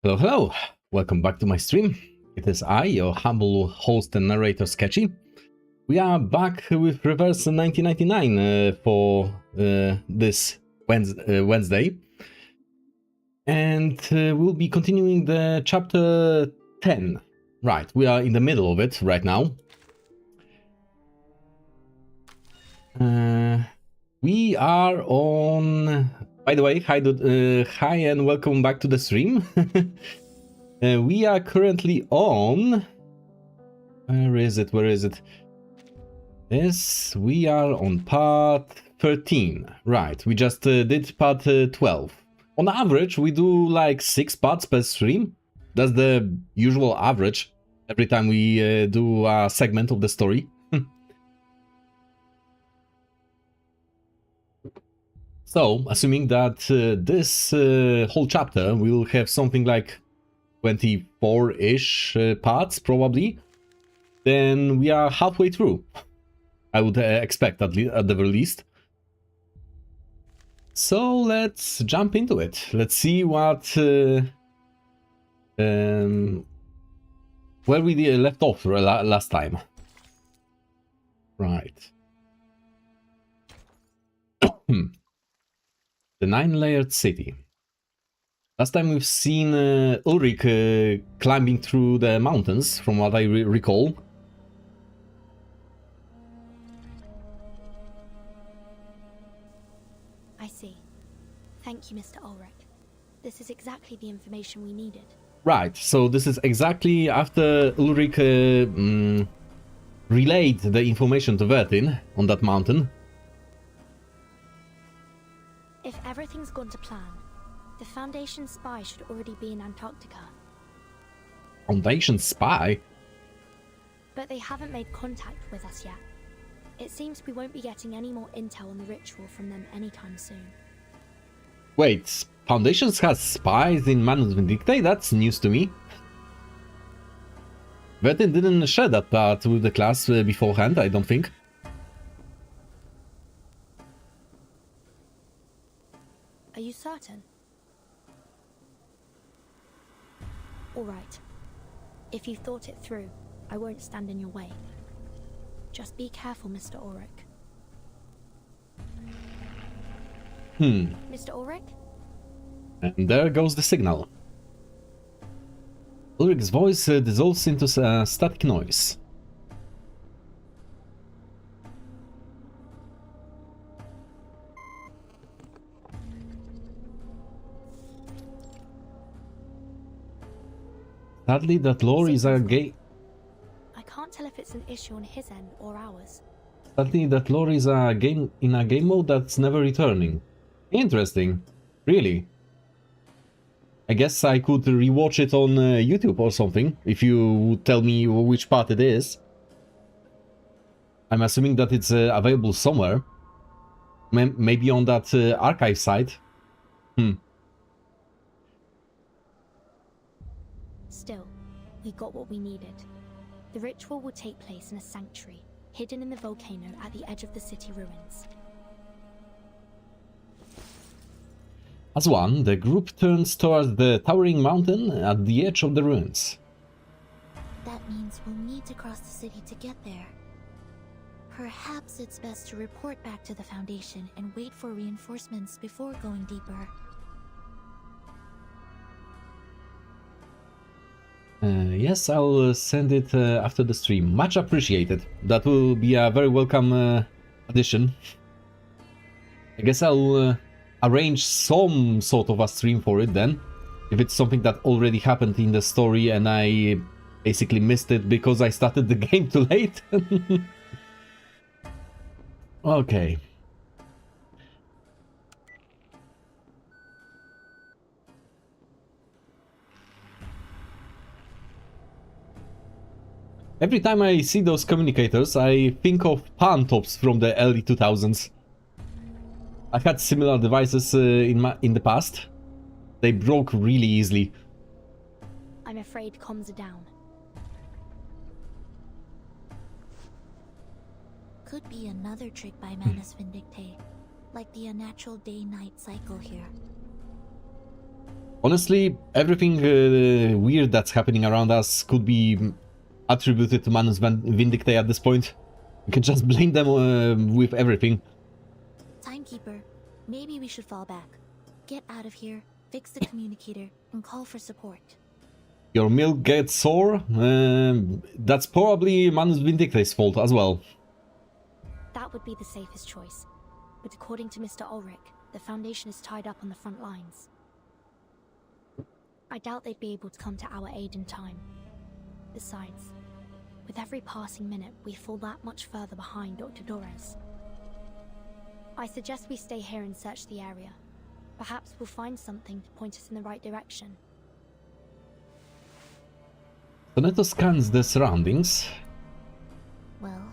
Hello, hello! Welcome back to my stream. It is I, your humble host and narrator, Sketchy. We are back with Reverse 1999 for this Wednesday. And we'll be continuing the chapter 10. Right, we are in the middle of it right now. We are on... By the way, hi and welcome back to the stream. We are currently on... Where is it? Yes, we are on part 13. Right, we just did part 12. On average, we do like 6 parts per stream. That's the usual average every time we do a segment of the story. So, assuming that this whole chapter will have something like 24-ish parts, probably, then we are halfway through. I would expect, at the very least. So, let's jump into it. Let's see what... where we left off last time. Right. The 9-layered city. Last time we've seen Ulrich climbing through the mountains, from what I recall. I see. Thank you, Mr. Ulrich. This is exactly the information we needed. Right, so this is exactly after Ulrich relayed the information to Vertin on that mountain. If everything's gone to plan, the Foundation spy should already be in Antarctica. Foundation spy? But they haven't made contact with us yet. It seems we won't be getting any more intel on the ritual from them anytime soon. Wait, Foundation has spies in Manus Vindictae? That's news to me. Vertin didn't share that part with the class beforehand, I don't think. Are you certain? Alright. If you thought it through, I won't stand in your way. Just be careful, Mr. Ulrich. Mr. Ulrich? And there goes the signal. Ulrich's voice dissolves into a static noise. Sadly, that lore is a game. I can't tell if it's an issue on his end or ours. Sadly, that lore is a game in a game mode that's never returning. Interesting. Really. I guess I could rewatch it on YouTube or something, if you would tell me which part it is. I'm assuming that it's available somewhere. Maybe on that archive site. Still, we got what we needed. The ritual will take place in a sanctuary, hidden in the volcano at the edge of the city ruins. As one, the group turns towards the towering mountain at the edge of the ruins. That means we'll need to cross the city to get there. Perhaps it's best to report back to the Foundation and wait for reinforcements before going deeper. Yes, I'll send it after the stream. Much appreciated. That will be a very welcome addition. I guess I'll arrange some sort of a stream for it then. If it's something that already happened in the story and I basically missed it because I started the game too late. Okay. Every time I see those communicators, I think of palm tops from the early 2000s. I had similar devices in the past. They broke really easily. I'm afraid comms are down. Could be another trick by Manus Vindictae, like the unnatural day-night cycle here. Honestly, everything weird that's happening around us could be attributed to Manus Vindictae at this point. We can just blame them with everything. Timekeeper, maybe we should fall back. Get out of here, fix the communicator, and call for support. Your milk gets sore? That's probably Manus Vindictae's fault as well. That would be the safest choice. But according to Mr. Ulrich, the Foundation is tied up on the front lines. I doubt they'd be able to come to our aid in time. Besides, with every passing minute, we fall that much further behind Dr. Dorez. I suggest we stay here and search the area. Perhaps we'll find something to point us in the right direction. Sonetto scans the surroundings. Well,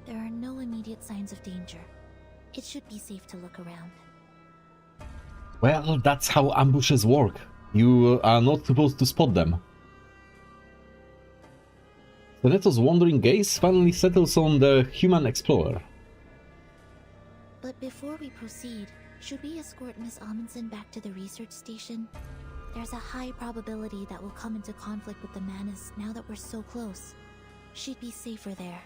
there are no immediate signs of danger. It should be safe to look around. Well, that's how ambushes work. You are not supposed to spot them. Sonetto's wandering gaze finally settles on the human explorer. But before we proceed, should we escort Miss Amundsen back to the research station? There's a high probability that we'll come into conflict with the Manus now that we're so close. She'd be safer there.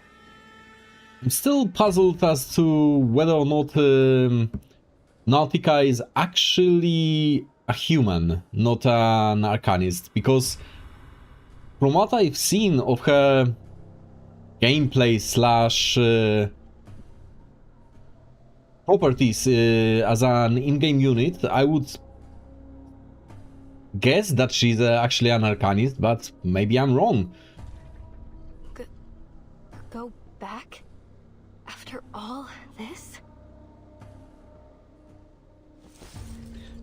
I'm still puzzled as to whether or not Nautica is actually a human, not an Arcanist, because from what I've seen of her gameplay slash properties as an in-game unit, I would guess that she's actually an Arcanist, but maybe I'm wrong. Go back? After all this?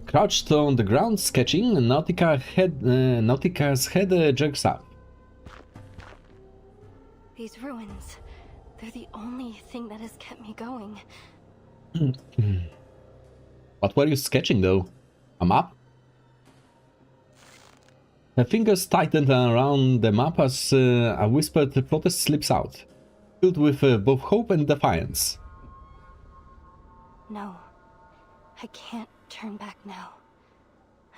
Crouched on the ground sketching, Nautica's head jerks up. These ruins, they're the only thing that has kept me going. What were you sketching though? A map? Her fingers tighten around the map as a whispered protest slips out, filled with both hope and defiance. No, I can't turn back now.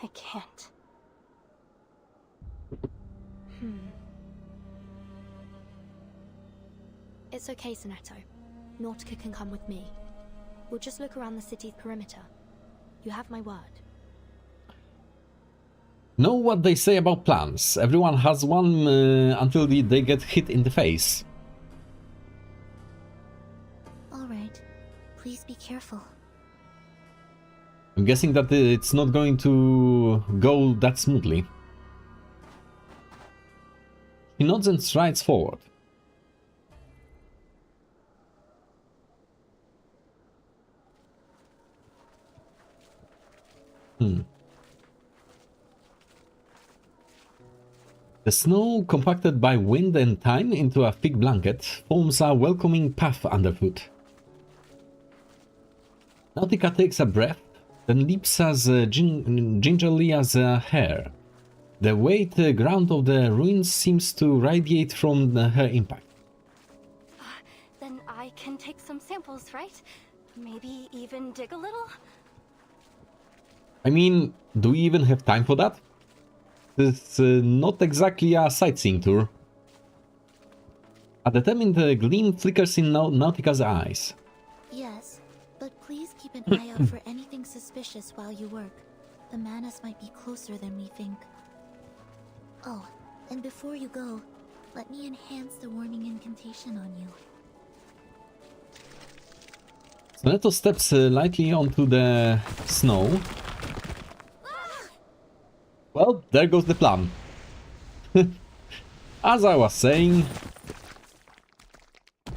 I can't. It's okay, Sonetto. Nautica can come with me. We'll just look around the city's perimeter. You have my word. Know what they say about plans. Everyone has one until they get hit in the face. Alright, please be careful. I'm guessing that it's not going to go that smoothly. He nods and strides forward. The snow, compacted by wind and time into a thick blanket, forms a welcoming path underfoot. Nautica takes a breath, then leaps as gingerly as a hare. The wet ground of the ruins seems to radiate from her impact. Then I can take some samples, right? Maybe even dig a little? I mean, do we even have time for that? It's not exactly a sightseeing tour. A determined gleam flickers in Nautica's eyes. Yes, but please keep an eye out for anything suspicious while you work. The Manus might be closer than we think. Oh, and before you go, let me enhance the warning incantation on you. Sonetto steps lightly onto the snow. Well, there goes the plan. As I was saying,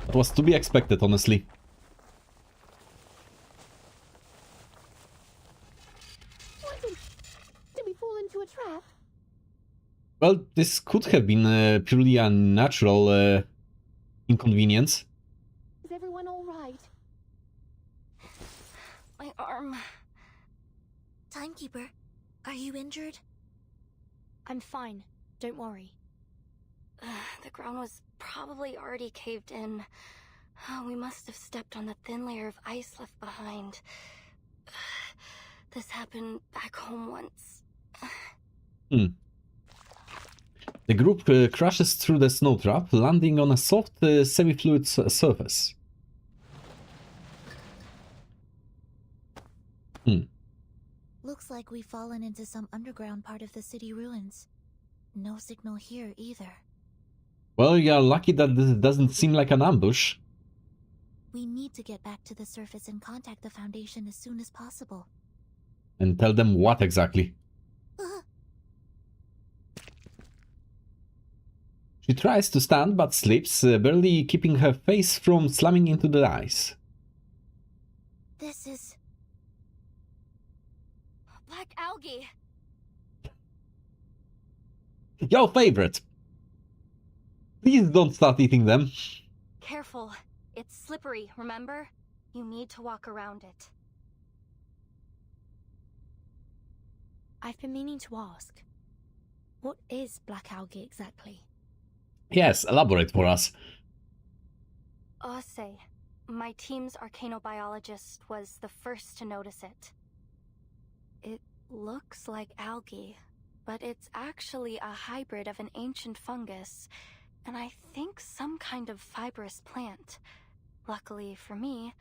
that was to be expected, honestly. Did we fall into a trap? Well, this could have been purely a natural inconvenience. Is everyone all right? My arm. Timekeeper, are you injured? I'm fine. Don't worry. The ground was probably already caved in. We must have stepped on the thin layer of ice left behind. This happened back home once. Hmm. The group crashes through the snow trap, landing on a soft, semi-fluid surface. Looks like we've fallen into some underground part of the city ruins. No signal here either. Well, you're lucky that this doesn't seem like an ambush. We need to get back to the surface and contact the Foundation as soon as possible. And tell them what exactly. She tries to stand but slips, barely keeping her face from slamming into the ice. This is... Black algae! Your favorite! Please don't start eating them. Careful. It's slippery, remember? You need to walk around it. I've been meaning to ask. What is black algae exactly? Yes, elaborate for us. Ose, my team's arcanobiologist, was the first to notice it. It looks like algae, but it's actually a hybrid of an ancient fungus, and I think some kind of fibrous plant. Luckily for me,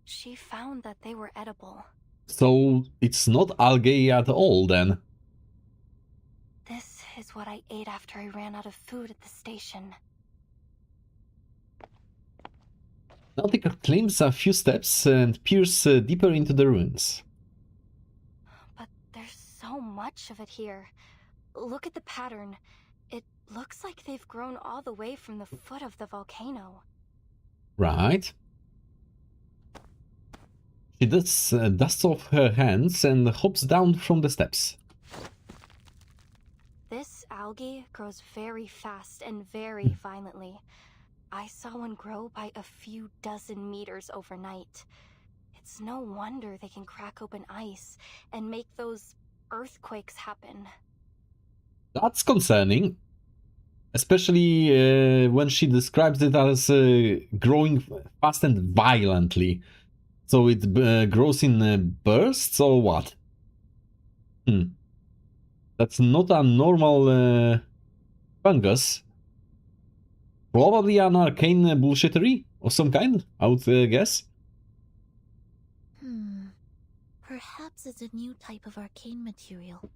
she found that they were edible. So it's not algae at all then? This is what I ate after I ran out of food at the station. Nautica climbs a few steps and peers deeper into the ruins. But there's so much of it here. Look at the pattern. It looks like they've grown all the way from the foot of the volcano. Right. She dusts off her hands and hops down from the steps. This algae grows very fast and very violently. I saw one grow by a few dozen meters overnight. It's no wonder they can crack open ice and make those earthquakes happen. That's concerning. Especially when she describes it as growing fast and violently. So it grows in bursts or what? That's not a normal fungus. Probably an arcane bullshittery of some kind, I would guess. Perhaps it's a new type of arcane material.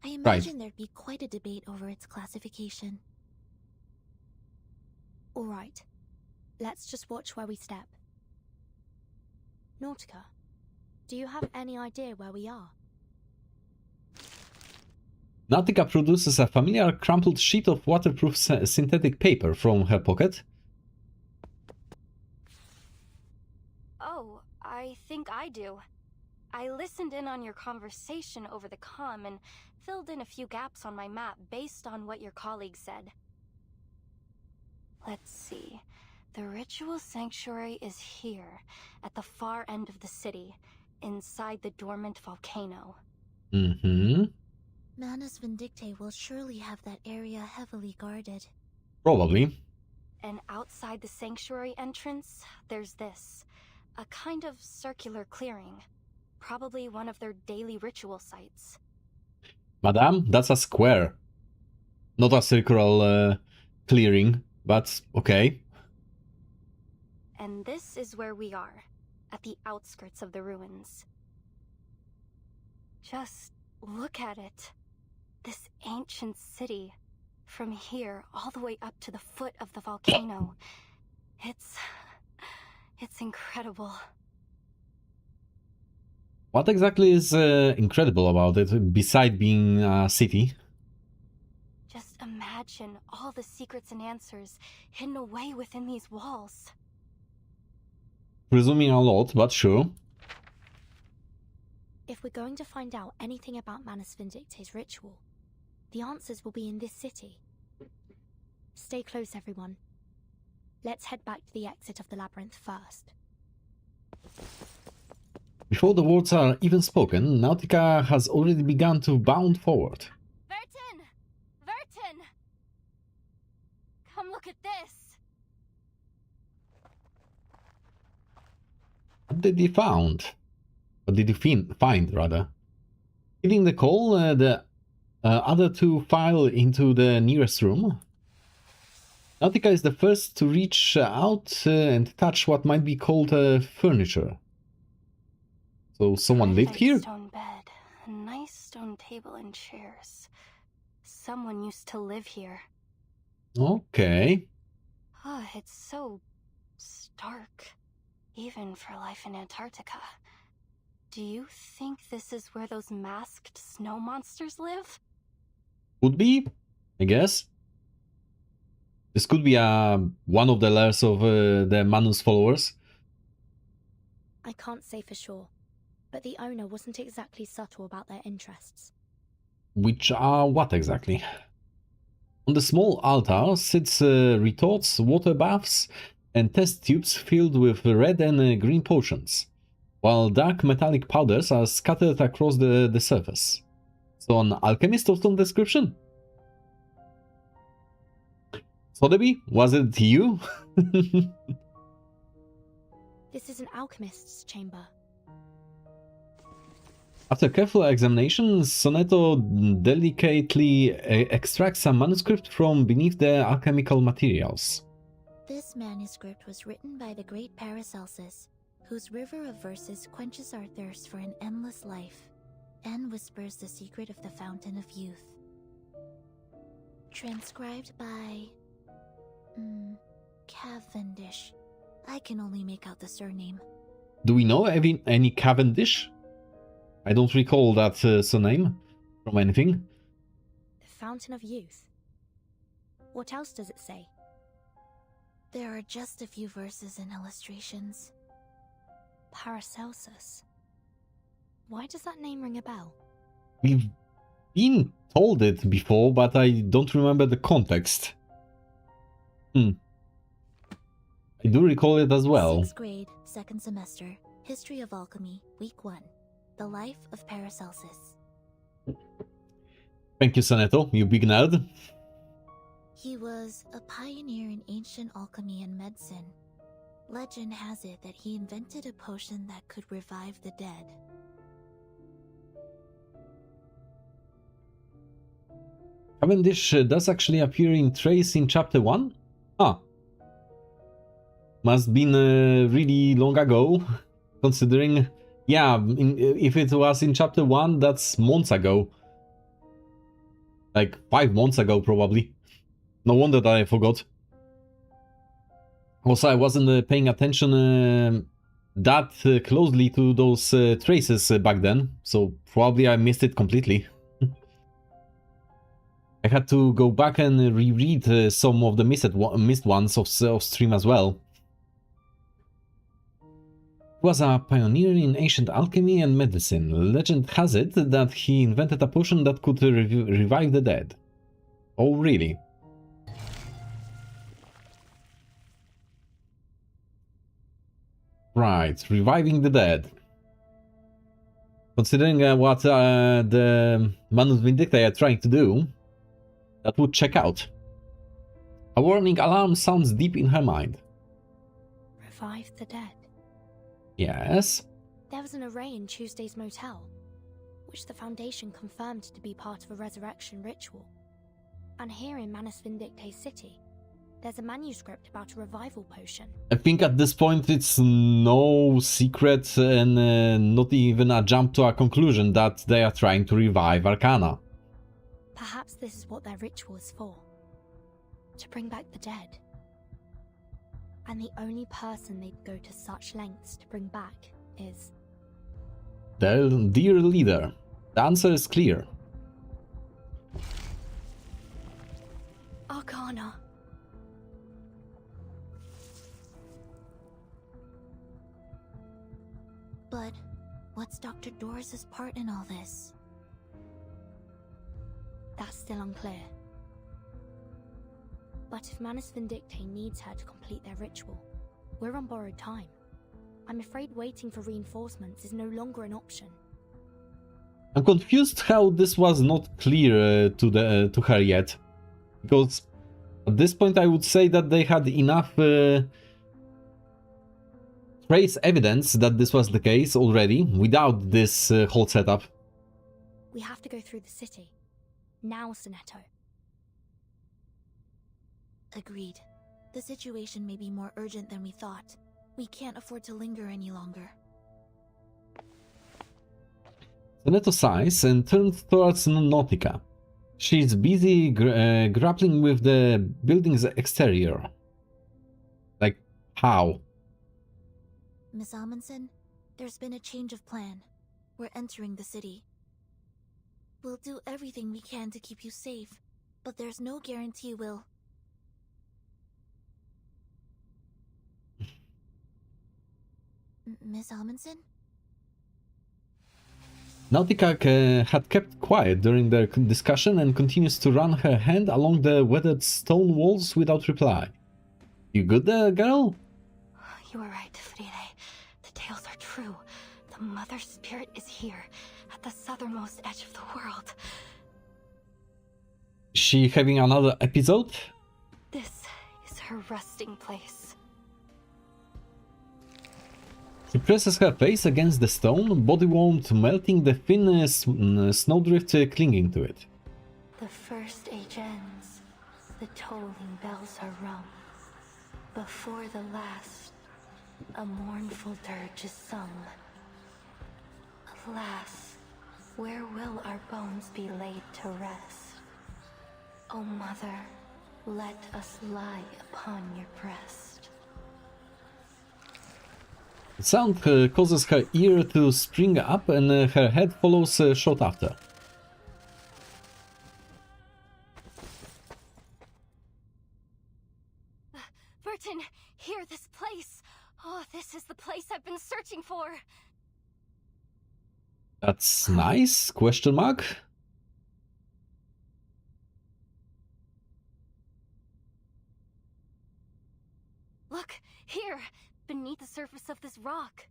I Right. imagine there'd be quite a debate over its classification. Alright, let's just watch where we step. Nautica, do you have any idea where we are? Nautica produces a familiar crumpled sheet of waterproof synthetic paper from her pocket. Oh, I think I do. I listened in on your conversation over the comm and filled in a few gaps on my map based on what your colleague said. Let's see. The ritual sanctuary is here, at the far end of the city, inside the dormant volcano. Manus Vindictae will surely have that area heavily guarded. Probably. And outside the sanctuary entrance, there's this. A kind of circular clearing. Probably one of their daily ritual sites. Madame, that's a square. Not a circular clearing, but okay. And this is where we are, at the outskirts of the ruins. Just look at it. This ancient city. From here, all the way up to the foot of the volcano. It's incredible. What exactly is incredible about it, beside being a city? Just imagine all the secrets and answers hidden away within these walls. Presuming a lot, but sure. If we're going to find out anything about Manus Vindictae's ritual, the answers will be in this city. Stay close, everyone. Let's head back to the exit of the labyrinth first. Before the words are even spoken, Nautica has already begun to bound forward. Vertin! Vertin! Come look at this! What did you find? What did you find, rather? Heeding the call, the Other two file into the nearest room. Nautica is the first to reach out and touch what might be called furniture. So someone lived here? Stone bed, a nice stone table and chairs. Someone used to live here. Okay. Oh, it's so stark, even for life in Antarctica. Do you think this is where those masked snow monsters live? Could be, I guess. This could be one of the lairs of the Manus followers. I can't say for sure, but the owner wasn't exactly subtle about their interests. Which are what exactly? On the small altar sits retorts, water baths, and test tubes filled with red and green potions, while dark metallic powders are scattered across the surface. So an alchemist of some description? Sotheby, was it you? This is an alchemist's chamber. After careful examination, Sonetto delicately extracts a manuscript from beneath the alchemical materials. This manuscript was written by the great Paracelsus, whose river of verses quenches our thirst for an endless life, and whispers the secret of the fountain of youth. Transcribed by... Cavendish. I can only make out the surname. Do we know any Cavendish? I don't recall that surname from anything. The Fountain of Youth. What else does it say? There are just a few verses and illustrations. Paracelsus. Why does that name ring a bell? We've been told it before, but I don't remember the context. I do recall it as well. 6th grade, 2nd semester, History of Alchemy, Week 1. The Life of Paracelsus. Thank you, Sonetto, you big nerd. He was a pioneer in ancient alchemy and medicine. Legend has it that he invented a potion that could revive the dead. Cavendish does actually appear in Trace in Chapter 1? Ah. Must been really long ago, considering... Yeah, if it was in Chapter 1, that's months ago. Like 5 months ago, probably. No wonder that I forgot. Also, I wasn't paying attention that closely to those traces back then, so probably I missed it completely. I had to go back and reread some of the missed ones of stream as well. He was a pioneer in ancient alchemy and medicine. Legend has it that he invented a potion that could revive the dead. Oh, really? Right, reviving the dead. Considering what the Manus Vindictae are trying to do, that would check out. A warning alarm sounds deep in her mind. Revive the dead. Yes? There was an array in Tuesday's motel, which the Foundation confirmed to be part of a resurrection ritual. And here in Manus Vindictae City, there's a manuscript about a revival potion. I think at this point it's no secret and not even a jump to a conclusion that they are trying to revive Arcana. Perhaps this is what their ritual is for. To bring back the dead. And the only person they'd go to such lengths to bring back is... Their dear leader. The answer is clear. Arcana. But what's Dr. Doris's part in all this? That's still unclear. But if Manus Vindictae needs her to complete their ritual, we're on borrowed time. I'm afraid waiting for reinforcements is no longer an option. I'm confused how this was not clear to her yet. Because at this point I would say that they had enough trace evidence that this was the case already, without this whole setup. We have to go through the city. Now, Sonetto. Agreed. The situation may be more urgent than we thought. We can't afford to linger any longer. Sonetto sighs and turns towards Nautica. She's busy grappling with the building's exterior. Like, how? Miss Amundsen, there's been a change of plan. We're entering the city. We'll do everything we can to keep you safe, but there's no guarantee we'll... Miss Amundsen? Nautica had kept quiet during their discussion and continues to run her hand along the weathered stone walls without reply. You good there, girl? You were right, Frile. The tales are true. The Mother Spirit is here, at the southernmost edge of the world. Is she having another episode? This is her resting place. She presses her face against the stone, body warmth melting, the thin snowdrift clinging to it. The first age ends. The tolling bells are rung. Before the last, a mournful dirge is sung. Alas, where will our bones be laid to rest? O Mother, let us lie upon your breast. The sound causes her ear to spring up and her head follows short after. Burton, here, this place. Oh, this is the place I've been searching for. That's nice? Question mark? Look, here, beneath the surface of this rock.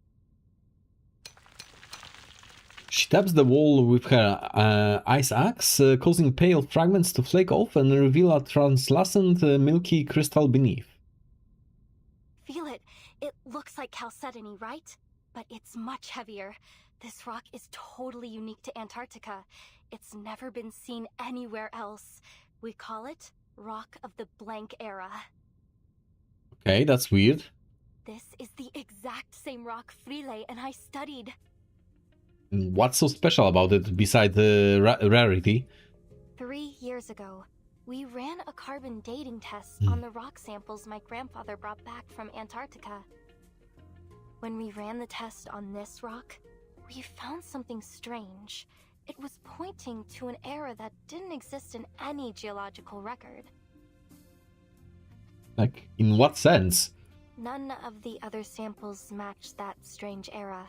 She taps the wall with her ice axe, causing pale fragments to flake off and reveal a translucent, milky crystal beneath. Feel it. It looks like chalcedony, right? But it's much heavier. This rock is totally unique to Antarctica. It's never been seen anywhere else. We call it Rock of the Blank Era. Okay, that's weird. This is the exact same rock Frile and I studied. What's so special about it besides the rarity? 3 years ago, we ran a carbon dating test on the rock samples my grandfather brought back from Antarctica. When we ran the test on this rock, we found something strange. It was pointing to an era that didn't exist in any geological record. Like, in what sense? None of the other samples matched that strange era.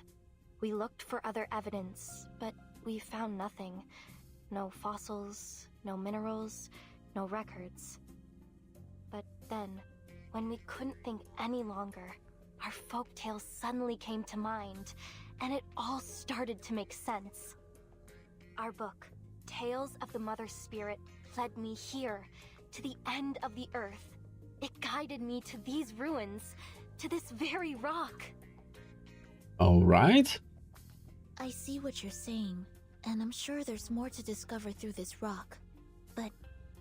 We looked for other evidence, but we found nothing. No fossils, no minerals, no records. But then, when we couldn't think any longer, our folk tales suddenly came to mind, and it all started to make sense. Our book, Tales of the Mother Spirit, led me here, to the end of the earth. It guided me to these ruins, to this very rock. Alright. I see what you're saying, and I'm sure there's more to discover through this rock. But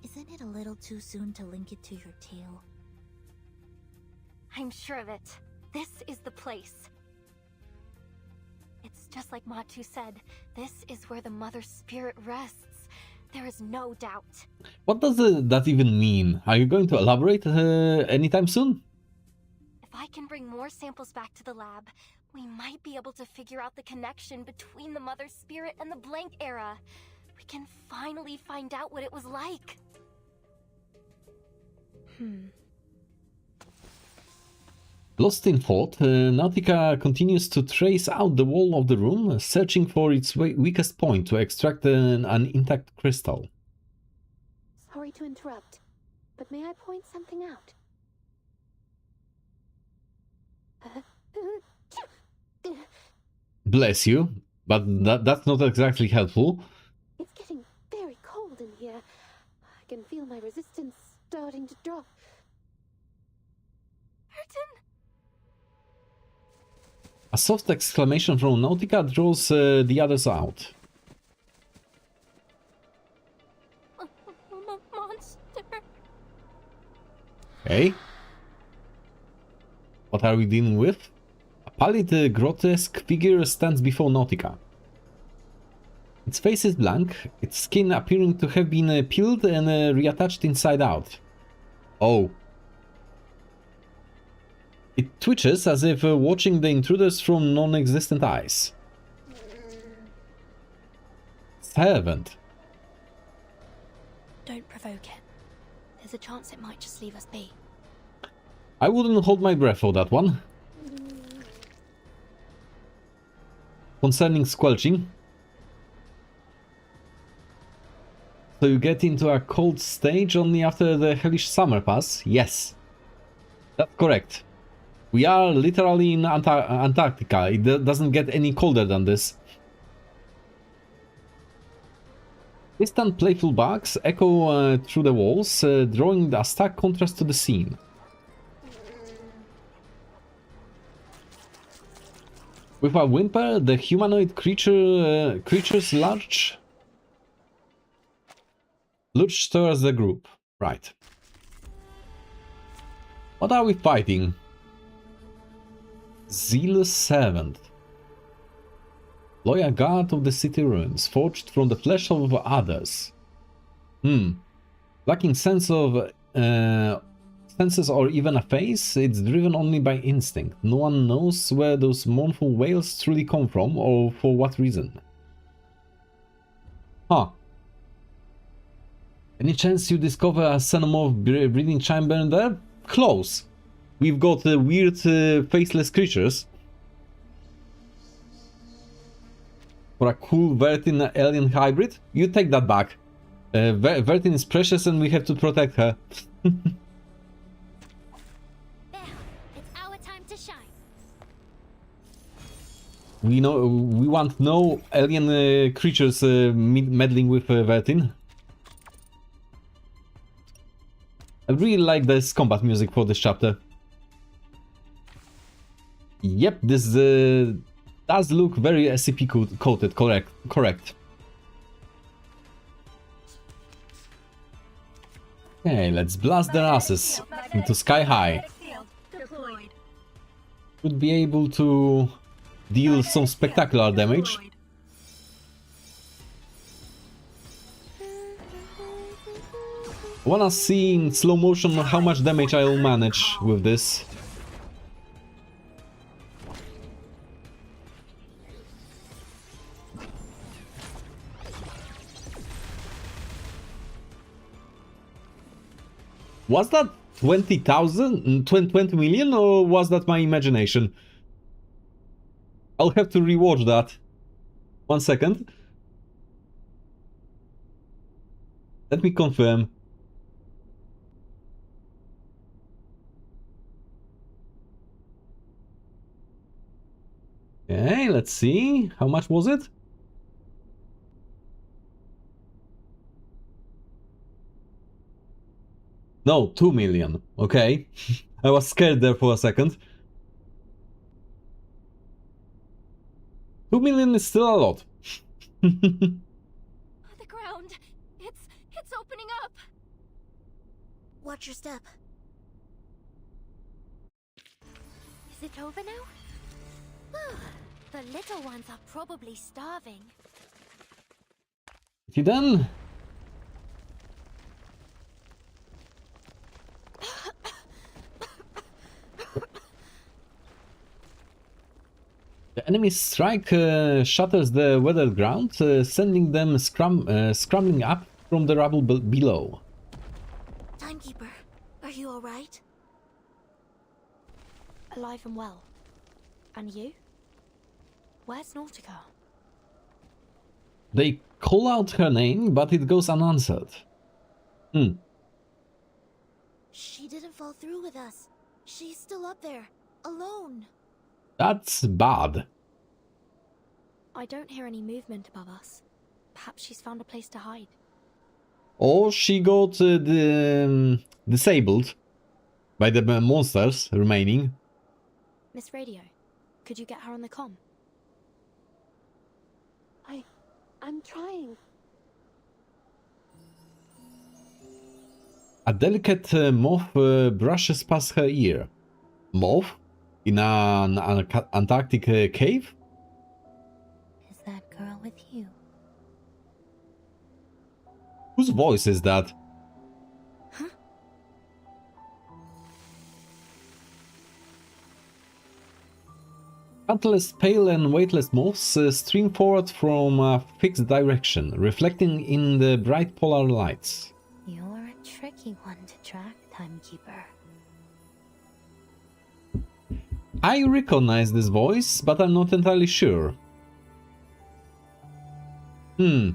isn't it a little too soon to link it to your tale? I'm sure of it. This is the place. It's just like Matu said. This is where the Mother Spirit rests. There is no doubt. What does that even mean? Are you going to elaborate anytime soon? If I can bring more samples back to the lab, we might be able to figure out the connection between the Mother Spirit and the Blank Era. We can finally find out what it was like. Lost in thought, Nautica continues to trace out the wall of the room, searching for its weakest point to extract an intact crystal. Sorry to interrupt, but may I point something out? Bless you, but that's not exactly helpful. It's getting very cold in here. I can feel my resistance starting to drop. Burton? A soft exclamation from Nautica draws the others out. Okay. What are we dealing with? A pallid, grotesque figure stands before Nautica. Its face is blank, its skin appearing to have been peeled and reattached inside out. Oh. It twitches as if watching the intruders from non-existent eyes. Servant. Don't provoke it. There's a chance it might just leave us be. I wouldn't hold my breath for that one. Concerning squelching. So you get into a cold stage only after the hellish summer pass? Yes. That's correct. We are literally in Antarctica. It doesn't get any colder than this. Distant playful barks echo through the walls, drawing a stark contrast to the scene. With a whimper, the humanoid creatures lurch towards the group. Right. What are we fighting? Zealous servant. Loyal guard of the city ruins, forged from the flesh of others. Lacking senses or even a face, it's driven only by instinct. No one knows where those mournful wails truly come from or for what reason. Huh. Any chance you discover a xenomorph breeding chamber in there? Close. We've got weird faceless creatures. For a cool Vertin alien hybrid? You take that back. Vertin is precious and we have to protect her. There, it's our time to shine. We want no alien creatures meddling with Vertin. I really like this combat music for this chapter. Yep, this does look very SCP coated, correct. Okay, let's blast their asses into sky high. Should be able to deal some spectacular damage. I wanna see in slow motion how much damage I'll manage with this. Was that 20,000? 20 million, or was that my imagination? I'll have to rewatch that. 1 second. Let me confirm. Okay, let's see. How much was it? No, 2 million. Okay. I was scared there for a second. 2 million is still a lot. The ground. It's opening up. Watch your step. Is it over now? The little ones are probably starving. You done? The enemy's strike shatters the weathered ground, sending them scrambling up from the rubble below. Timekeeper, are you alright? Alive and well. And you? Where's Nautica? They call out her name, but it goes unanswered. She didn't fall through with us. She's still up there, alone. That's bad. I don't hear any movement above us. Perhaps she's found a place to hide. Or she got disabled by the monsters remaining. Miss Radio, could you get her on the comm? I'm trying. A delicate moth brushes past her ear. Moth? In an Antarctic cave? Is that girl with you? Whose voice is that? Huh? Countless pale and weightless moths stream forward from a fixed direction, reflecting in the bright polar lights. You're a tricky one to track, Timekeeper. I recognize this voice, but I'm not entirely sure. I'm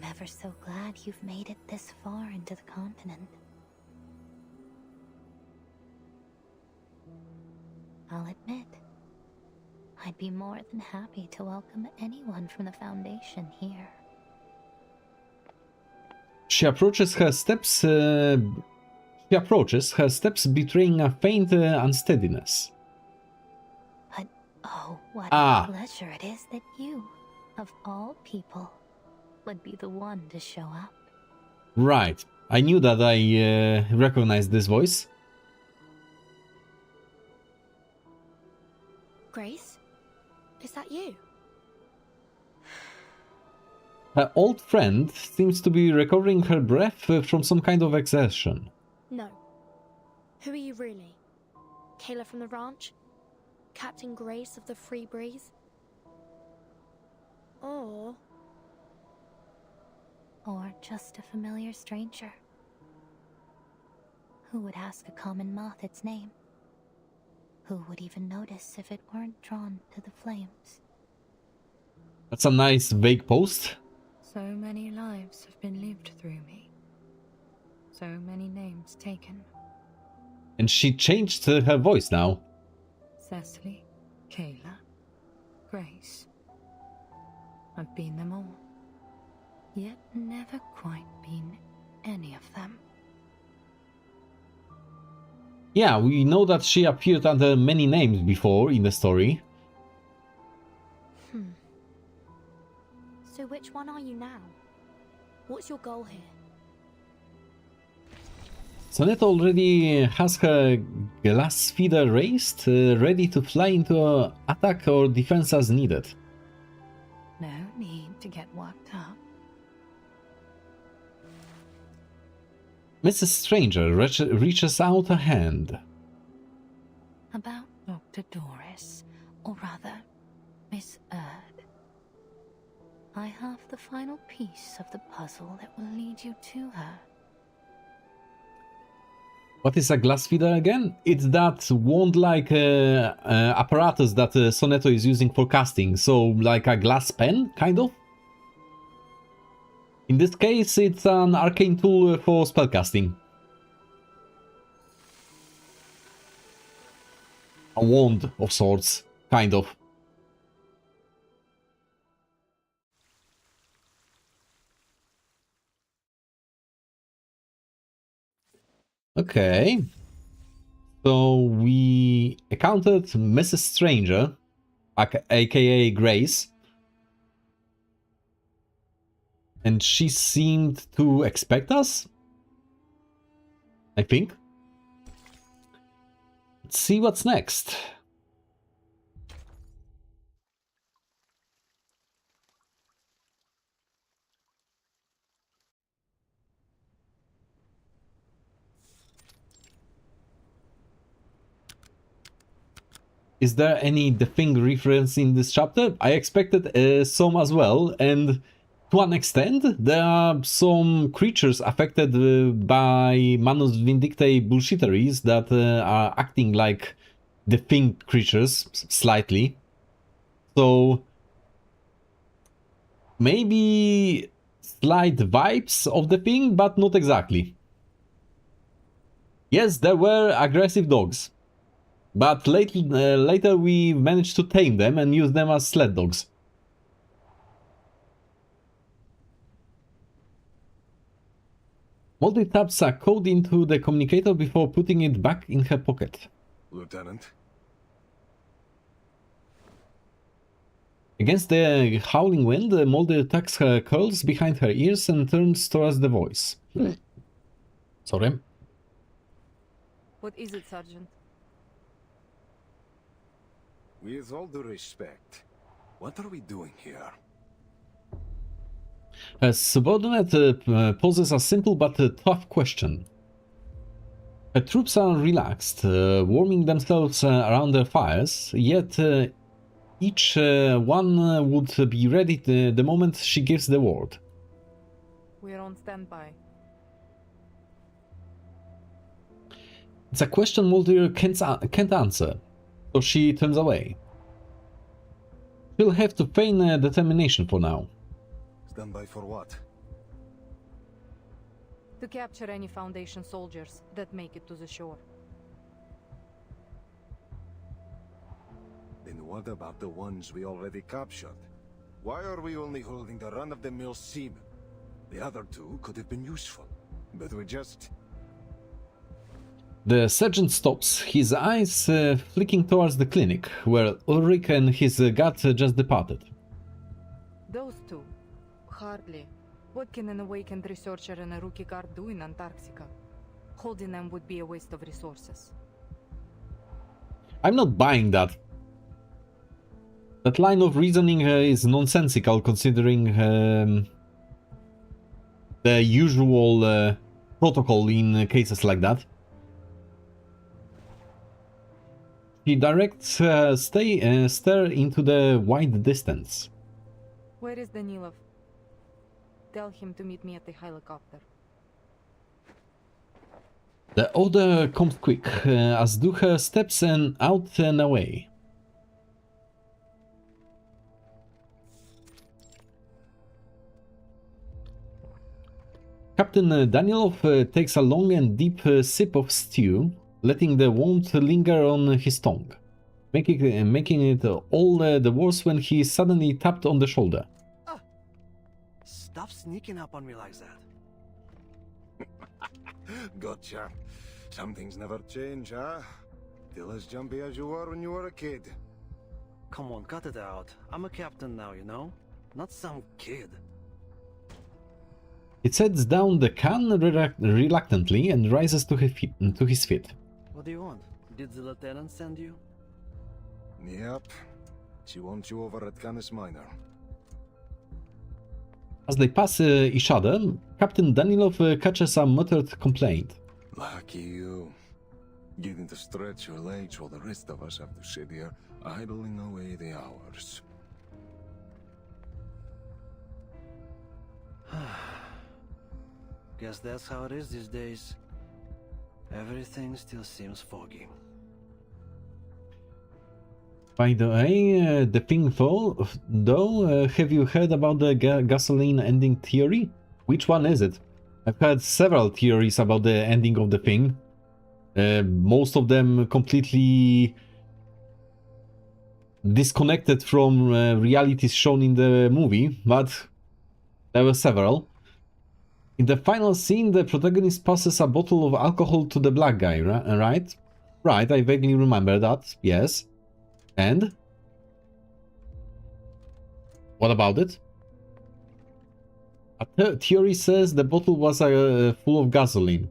ever so glad you've made it this far into the continent. I'll admit, I'd be more than happy to welcome anyone from the Foundation here. She approaches her steps. Betraying a faint unsteadiness. But oh, what Ah. a pleasure it is that you, of all people, would be the one to show up. Right. I knew that I recognized this voice. Grace? Is that you? Her old friend seems to be recovering her breath from some kind of exertion. No. Who are you really? Kayla from the ranch? Captain Grace of the Free Breeze? Or just a familiar stranger. Who would ask a common moth its name? Who would even notice if it weren't drawn to the flames? That's a nice vague post. So many lives have been lived through me. So many names taken. And she changed her voice now. Cecily, Kayla, Grace. I've been them all. Yet never quite been any of them. Yeah, we know that she appeared under many names before in the story. So which one are you now? What's your goal here? Sonetta already has her glass feeder raised, ready to fly into attack or defense as needed. No need to get worked up. Mrs. Stranger reaches out a hand. About Dr. Doris, or rather, Miss Erd. I have the final piece of the puzzle that will lead you to her. What is a glass feeder again? It's that wand-like apparatus that Sonetto is using for casting, so like a glass pen, kind of? In this case, it's an arcane tool for spellcasting. A wand of sorts, kind of. Okay. So we encountered Mrs. Stranger, aka Grace. And she seemed to expect us, I think. Let's see what's next. Is there any The Thing reference in this chapter? I expected some as well, and to an extent, there are some creatures affected by Manus Vindictae bullshitteries that are acting like the Thing creatures, slightly. So, maybe slight vibes of the Thing, but not exactly. Yes, there were aggressive dogs, but later we managed to tame them and use them as sled dogs. Moldy taps a code into the communicator before putting it back in her pocket. Lieutenant? Against the howling wind, Moldy tucks her curls behind her ears and turns towards the voice. Sorry. What is it, Sergeant? With all due respect, what are we doing here? A subordinate poses a simple but tough question. Her troops are relaxed, warming themselves around their fires, yet each one would be ready the moment she gives the word. We're on standby. It's a question Mulder can't answer, so she turns away. She'll have to feign determination for now. Stand by for what? To capture any Foundation soldiers that make it to the shore. Then what about the ones we already captured? Why are we only holding the run-of-the-mill seamen? The other two could have been useful, but we just... The sergeant stops, his eyes flicking towards the clinic, where Ulrich and his guard just departed. Those two? Hardly. What can an awakened researcher and a rookie guard do in Antarctica? Holding them would be a waste of resources. I'm not buying that. That line of reasoning is nonsensical, considering the usual protocol in cases like that. He directs stare into the wide distance. Where is Danilov? Tell him to meet me at the helicopter. The order comes quick, as do her steps and out and away. Captain Danilov takes a long and deep sip of stew, letting the warmth linger on his tongue, making it all the worse when he is suddenly tapped on the shoulder. Stop sneaking up on me like that. Gotcha. Some things never change, huh? Still as jumpy as you were when you were a kid. Come on, cut it out. I'm a captain now, you know? Not some kid. It sets down the can reluctantly and rises to his feet. What do you want? Did the lieutenant send you? Yep. She wants you over at Canis Minor. As they pass each other, Captain Danilov catches a muttered complaint. Lucky you. Getting to stretch your legs while the rest of us have to sit here idling away the hours. Guess that's how it is these days. Everything still seems foggy. By the way, the thing though, have you heard about the gasoline ending theory? Which one is it? I've heard several theories about the ending of the thing. Most of them completely disconnected from realities shown in the movie, but there were several. In the final scene, the protagonist passes a bottle of alcohol to the black guy, right? Right, I vaguely remember that, yes. And? What about it? A theory says the bottle was full of gasoline.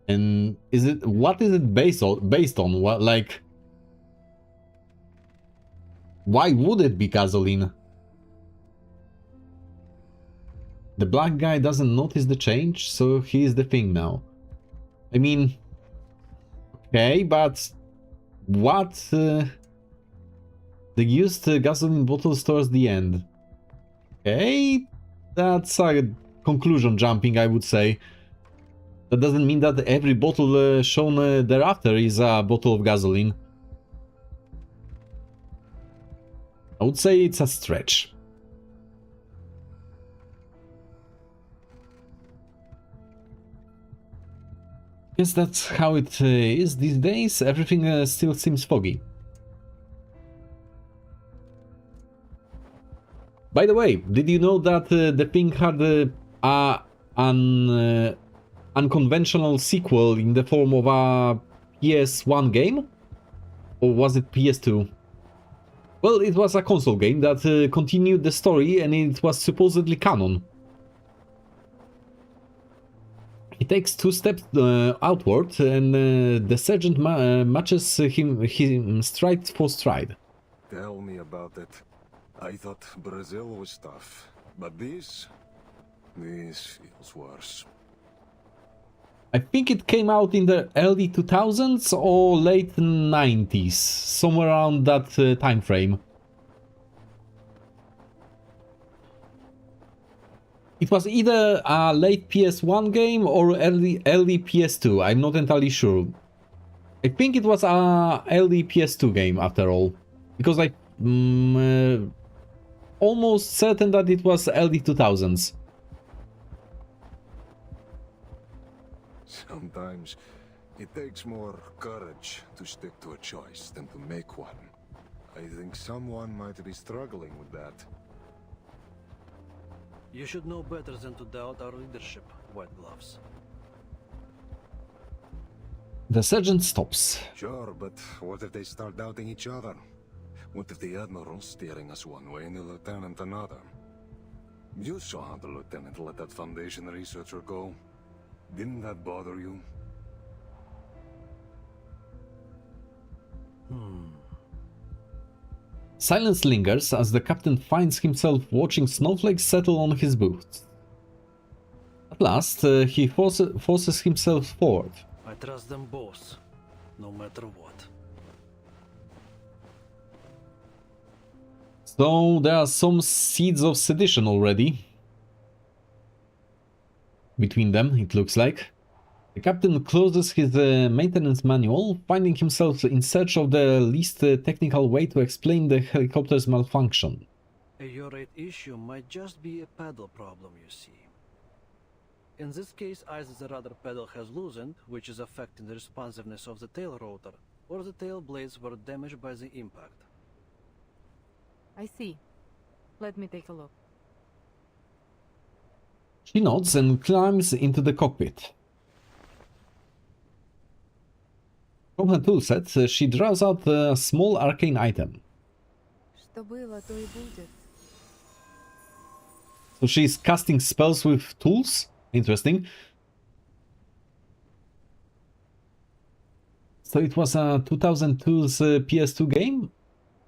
And what is it based on? What, like, why would it be gasoline? The black guy doesn't notice the change, so he is the thing now. I mean, okay, but what? They used gasoline bottles towards the end. Okay, that's a conclusion jumping, I would say. That doesn't mean that every bottle shown thereafter is a bottle of gasoline. I would say it's a stretch. Guess that's how it is these days. Everything still seems foggy. By the way, did you know that the thing had an unconventional sequel in the form of a PS1 game? Or was it PS2? Well, it was a console game that continued the story and it was supposedly canon. He takes 2 steps outward and the sergeant matches him stride for stride. Tell me about it. I thought Brazil was tough, but this feels worse. I think it came out in the early 2000s or late 90s, somewhere around that time frame. It was either a late PS1 game or early PS2, I'm not entirely sure. I think it was a early PS2 game after all, because I'm almost certain that it was early 2000s. Sometimes it takes more courage to stick to a choice than to make one. I think someone might be struggling with that. You should know better than to doubt our leadership, White Gloves. The sergeant stops. Sure, but what if they start doubting each other? What if the Admiral's steering us one way and the Lieutenant another? You saw how the Lieutenant let that Foundation researcher go. Didn't that bother you? Silence lingers as the captain finds himself watching snowflakes settle on his boots. At last, he forces himself forward. I trust them both, no matter what. So there are some seeds of sedition already between them, it looks like. The captain closes his maintenance manual, finding himself in search of the least technical way to explain the helicopter's malfunction. Your rate issue might just be a pedal problem, you see. In this case, either the rudder pedal has loosened, which is affecting the responsiveness of the tail rotor, or the tail blades were damaged by the impact. I see. Let me take a look. She nods and climbs into the cockpit. From her toolset, she draws out a small arcane item. Что было, то и будет. So she's casting spells with tools? Interesting. So it was a 2002's PS2 game?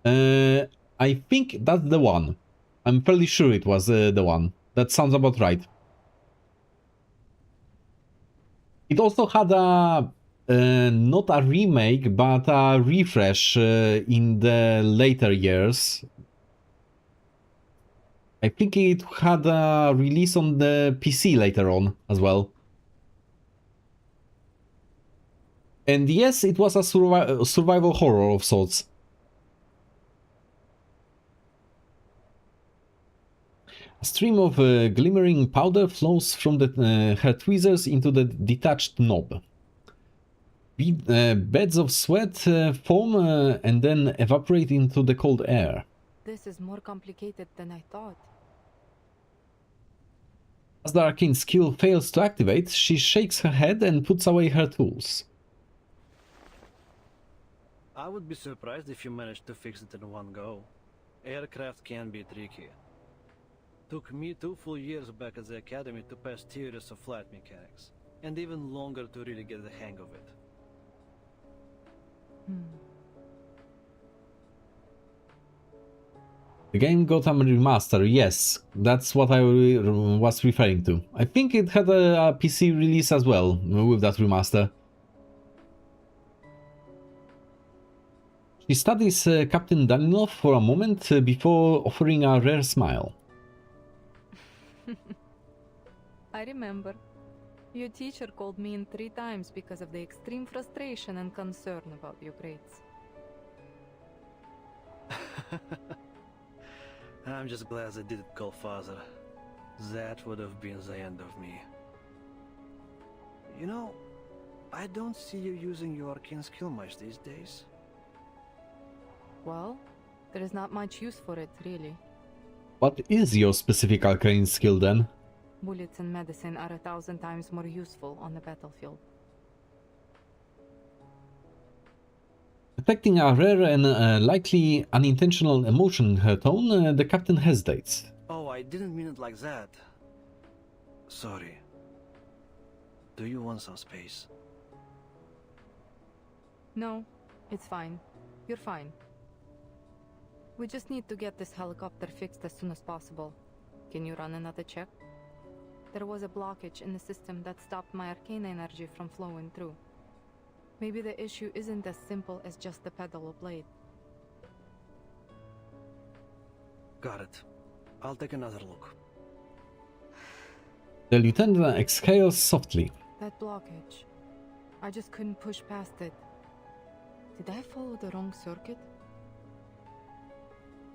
I think that's the one. I'm fairly sure it was the one. That sounds about right. It also had a not a remake, but a refresh in the later years. I think it had a release on the PC later on as well. And yes, it was a survival horror of sorts. A stream of glimmering powder flows from her tweezers into the detached knob. Beds of sweat form and then evaporate into the cold air. This is more complicated than I thought. As the arcane skill fails to activate, she shakes her head and puts away her tools. I would be surprised if you managed to fix it in one go. Aircraft can be tricky. Took me 2 full years back at the academy to pass theories of flight mechanics, and even longer to really get the hang of it. The game got a remaster, yes, that's what I was referring to. I think it had a PC release as well, with that remaster. She studies Captain Danilov for a moment before offering a rare smile. I remember. Your teacher called me in 3 times because of the extreme frustration and concern about your grades. I'm just glad I didn't call father. That would have been the end of me. You know, I don't see you using your arcane skill much these days. Well, there is not much use for it, really. What is your specific arcane skill then? Bullets and medicine are 1,000 times more useful on the battlefield. Detecting a rare and likely unintentional emotion in her tone, the captain hesitates. Oh, I didn't mean it like that. Sorry. Do you want some space? No, it's fine. You're fine. We just need to get this helicopter fixed as soon as possible. Can you run another check? There was a blockage in the system that stopped my arcane energy from flowing through. Maybe the issue isn't as simple as just the pedal or blade. Got it. I'll take another look. The lieutenant exhales softly. That blockage. I just couldn't push past it. Did I follow the wrong circuit?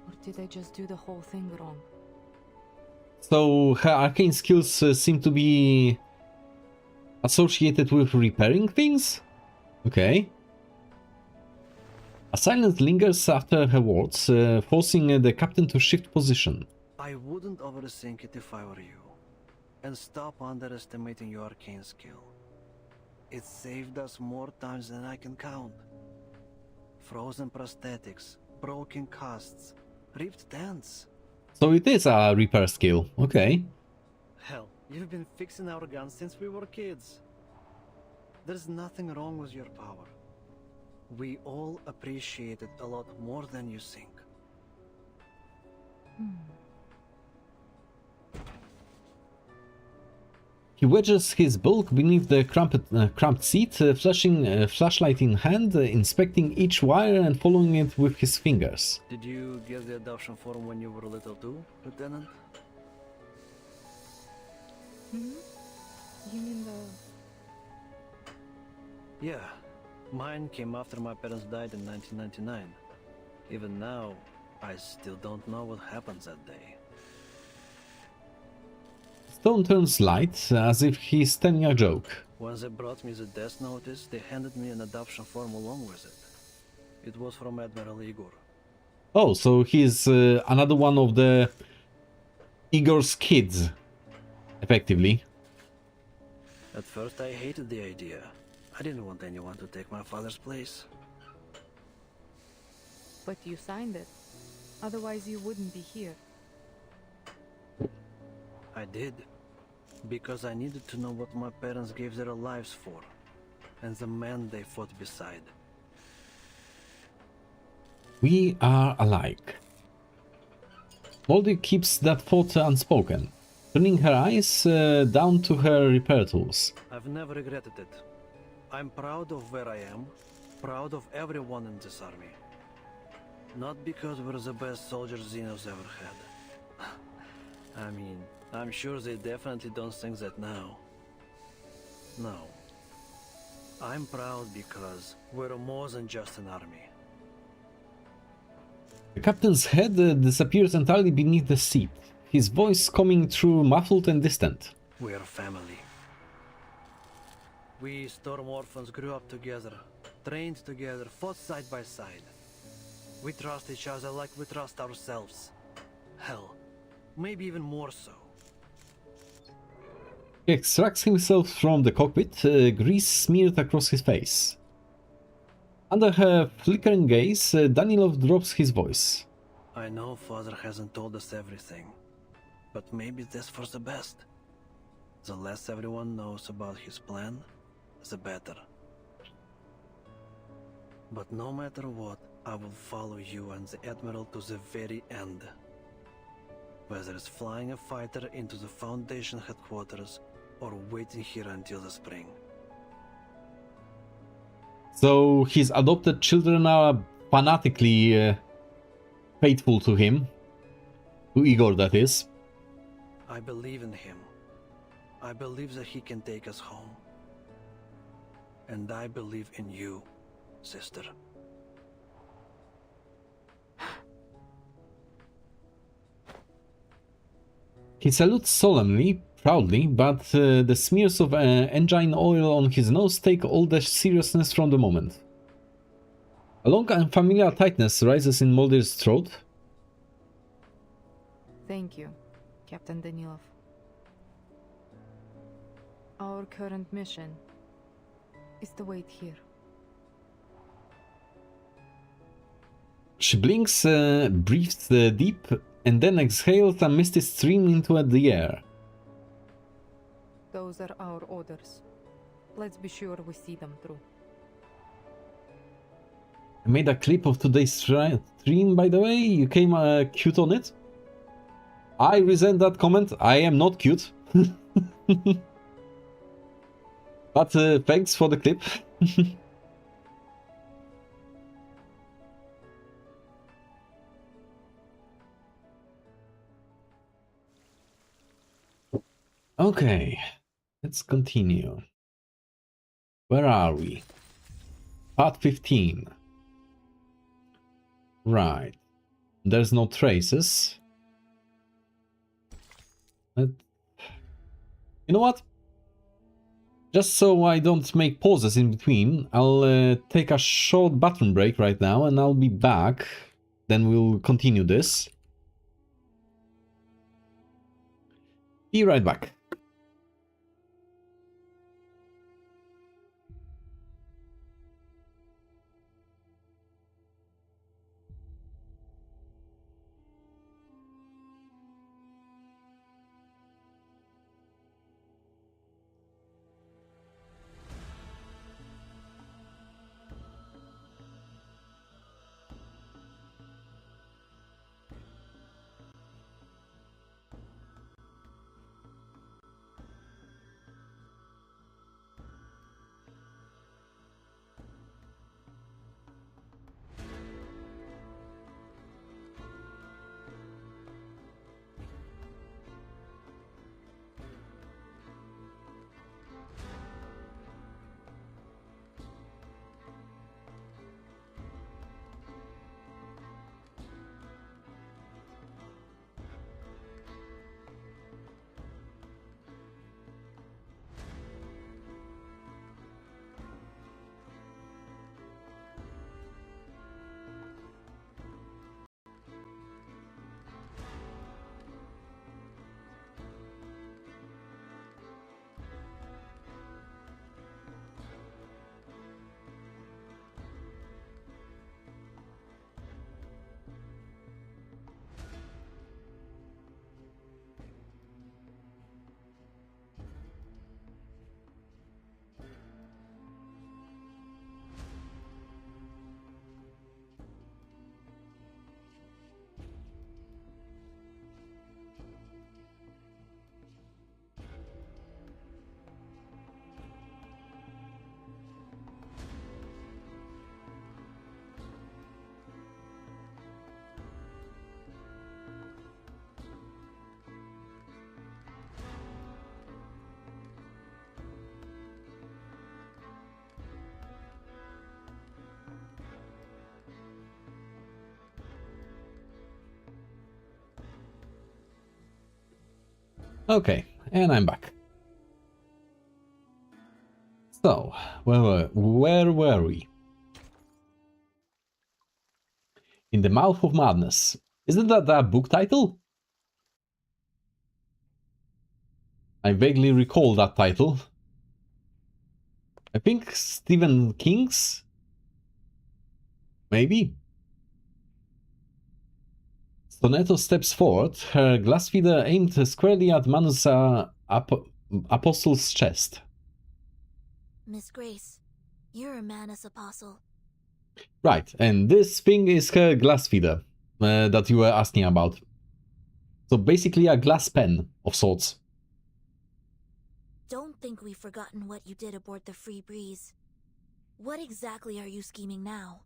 Or did I just do the whole thing wrong? So her arcane skills seem to be associated with repairing things? Okay. A silence lingers after her words, forcing the captain to shift position. I wouldn't overthink it if I were you. And stop underestimating your arcane skill. It saved us more times than I can count. Frozen prosthetics, broken casts, ripped tents. So it is a repair skill, okay. Hell, you've been fixing our guns since we were kids. There's nothing wrong with your power. We all appreciate it a lot more than you think. He wedges his bulk beneath the cramped seat, flashlight in hand, inspecting each wire and following it with his fingers. Did you get the adoption form when you were little too, Lieutenant? You mean the... Yeah. Mine came after my parents died in 1999. Even now, I still don't know what happened that day. Stone turns light, as if he's telling a joke. When they brought me the death notice, they handed me an adoption form along with it. It was from Admiral Igor. Oh, so he's another one of the Igor's kids, effectively. At first I hated the idea. I didn't want anyone to take my father's place. But you signed it. Otherwise you wouldn't be here. I did. Because I needed to know what my parents gave their lives for. And the man they fought beside. We are alike. Moldy keeps that thought unspoken, turning her eyes down to her repair tools. I've never regretted it. I'm proud of where I am, proud of everyone in this army. Not because we're the best soldiers Xenos ever had. I mean, I'm sure they definitely don't think that now. No. I'm proud because we're more than just an army. The captain's head disappears entirely beneath the seat, his voice coming through muffled and distant. We're family. We Storm Orphans grew up together, trained together, fought side by side. We trust each other like we trust ourselves. Hell, maybe even more so. He extracts himself from the cockpit, grease smeared across his face. Under her flickering gaze, Danilov drops his voice. I know Father hasn't told us everything, but maybe that's for the best. The less everyone knows about his plan, the better. But no matter what, I will follow you and the Admiral to the very end. Whether it's flying a fighter into the Foundation headquarters or waiting here until the spring. So his adopted children are fanatically faithful to him. To Igor, that is. I believe in him. I believe that he can take us home. And I believe in you, sister. He salutes solemnly, proudly, but the smears of engine oil on his nose take all the seriousness from the moment. A long unfamiliar tightness rises in Moldy's throat. Thank you, Captain Danilov. Our current mission is to wait here. She blinks, breathes deep, and then exhales a misty stream into the air. Those are our orders. Let's be sure we see them through. I made a clip of today's stream, by the way. You came cute on it. I resent that comment. I am not cute. But thanks for the clip. Okay, let's continue. Where are we? Part 15. Right. There's no traces. You know what? Just so I don't make pauses in between, I'll take a short bathroom break right now and I'll be back. Then we'll continue this. Be right back. Okay, and I'm back. So, where were we? In the Mouth of Madness. Isn't that a book title? I vaguely recall that title. I think Stephen King's? Maybe? Sonetto steps forward, her glass feeder aimed squarely at Manus Apostle's chest. Miss Grace, you're a Manus Apostle. Right, and this thing is her glass feeder that you were asking about. So basically a glass pen of sorts. Don't think we've forgotten what you did aboard the Free Breeze. What exactly are you scheming now?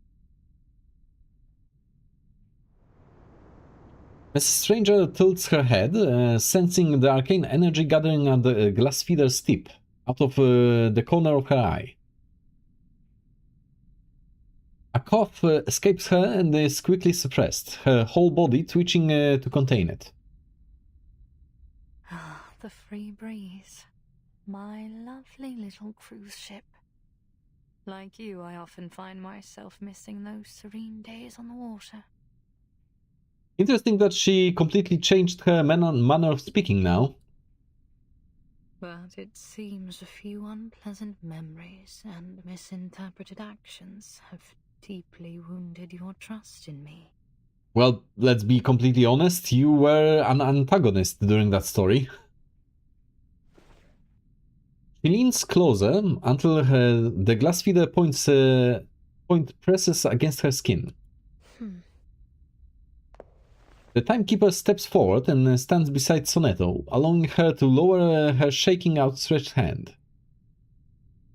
Mrs. Stranger tilts her head, sensing the arcane energy gathering at the glass feeder's tip, out of the corner of her eye. A cough escapes her and is quickly suppressed, her whole body twitching to contain it. Ah, the Free Breeze. My lovely little cruise ship. Like you, I often find myself missing those serene days on the water. Interesting that she completely changed her manner of speaking now. But it seems a few unpleasant memories and misinterpreted actions have deeply wounded your trust in me. Well, let's be completely honest, you were an antagonist during that story. She leans closer until the glass feeder point presses against her skin. The timekeeper steps forward and stands beside Sonetto, allowing her to lower her shaking outstretched hand.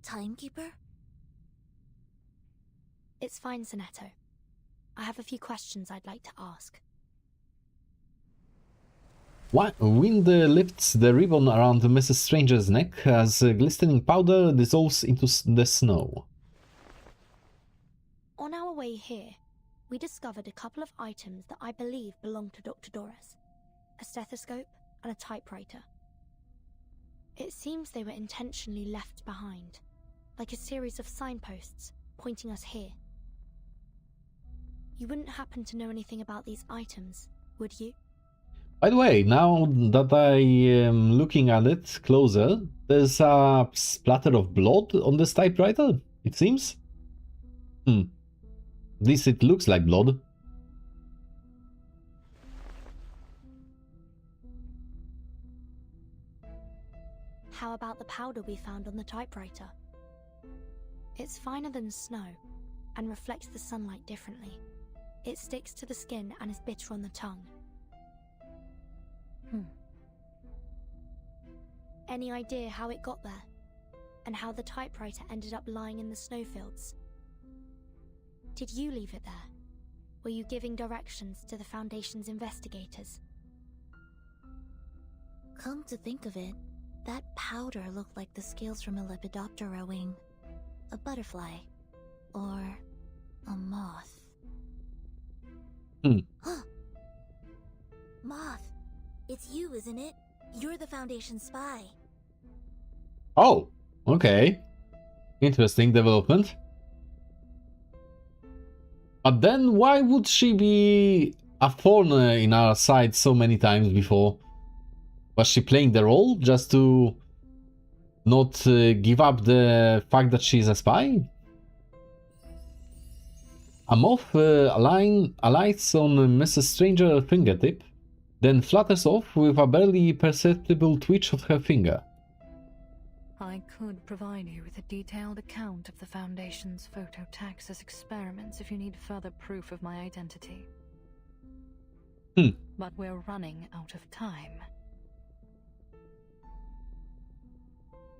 Timekeeper? It's fine, Sonetto. I have a few questions I'd like to ask. Wind lifts the ribbon around Mrs. Stranger's neck as glistening powder dissolves into the snow. On our way here, we discovered a couple of items that I believe belong to Dr. Doris. A stethoscope and a typewriter. It seems they were intentionally left behind, like a series of signposts pointing us here. You wouldn't happen to know anything about these items, would you? By the way, now that I am looking at it closer, there's a splatter of blood on this typewriter, it seems. At least it looks like blood. How about the powder we found on the typewriter? It's finer than snow and reflects the sunlight differently. It sticks to the skin and is bitter on the tongue. Any idea how it got there? And how the typewriter ended up lying in the snowfields? Did you leave it there? Were you giving directions to the Foundation's investigators? Come to think of it, that powder looked like the scales from a Lepidoptera wing. A butterfly. Or a moth. Moth! It's you, isn't it? You're the Foundation spy. Oh, okay. Interesting development. But then why would she be a thorn in our side so many times before? Was she playing the role just to not give up the fact that she's a spy? A moth alights on Mrs. Stranger's fingertip, then flutters off with a barely perceptible twitch of her finger. I could provide you with a detailed account of the Foundation's phototaxis experiments if you need further proof of my identity. But we're running out of time.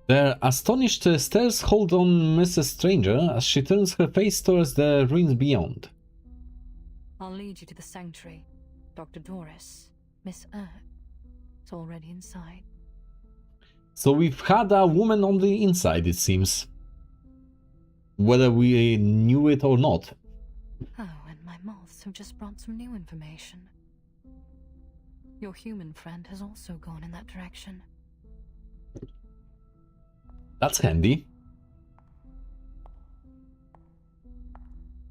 Their astonished stares hold on Mrs. Stranger as she turns her face towards the ruins beyond. I'll lead you to the sanctuary. Dr. Doris, Miss Earth, is already inside. So we've had a woman on the inside, it seems. Whether we knew it or not. Oh, and my moths have just brought some new information. Your human friend has also gone in that direction. That's handy.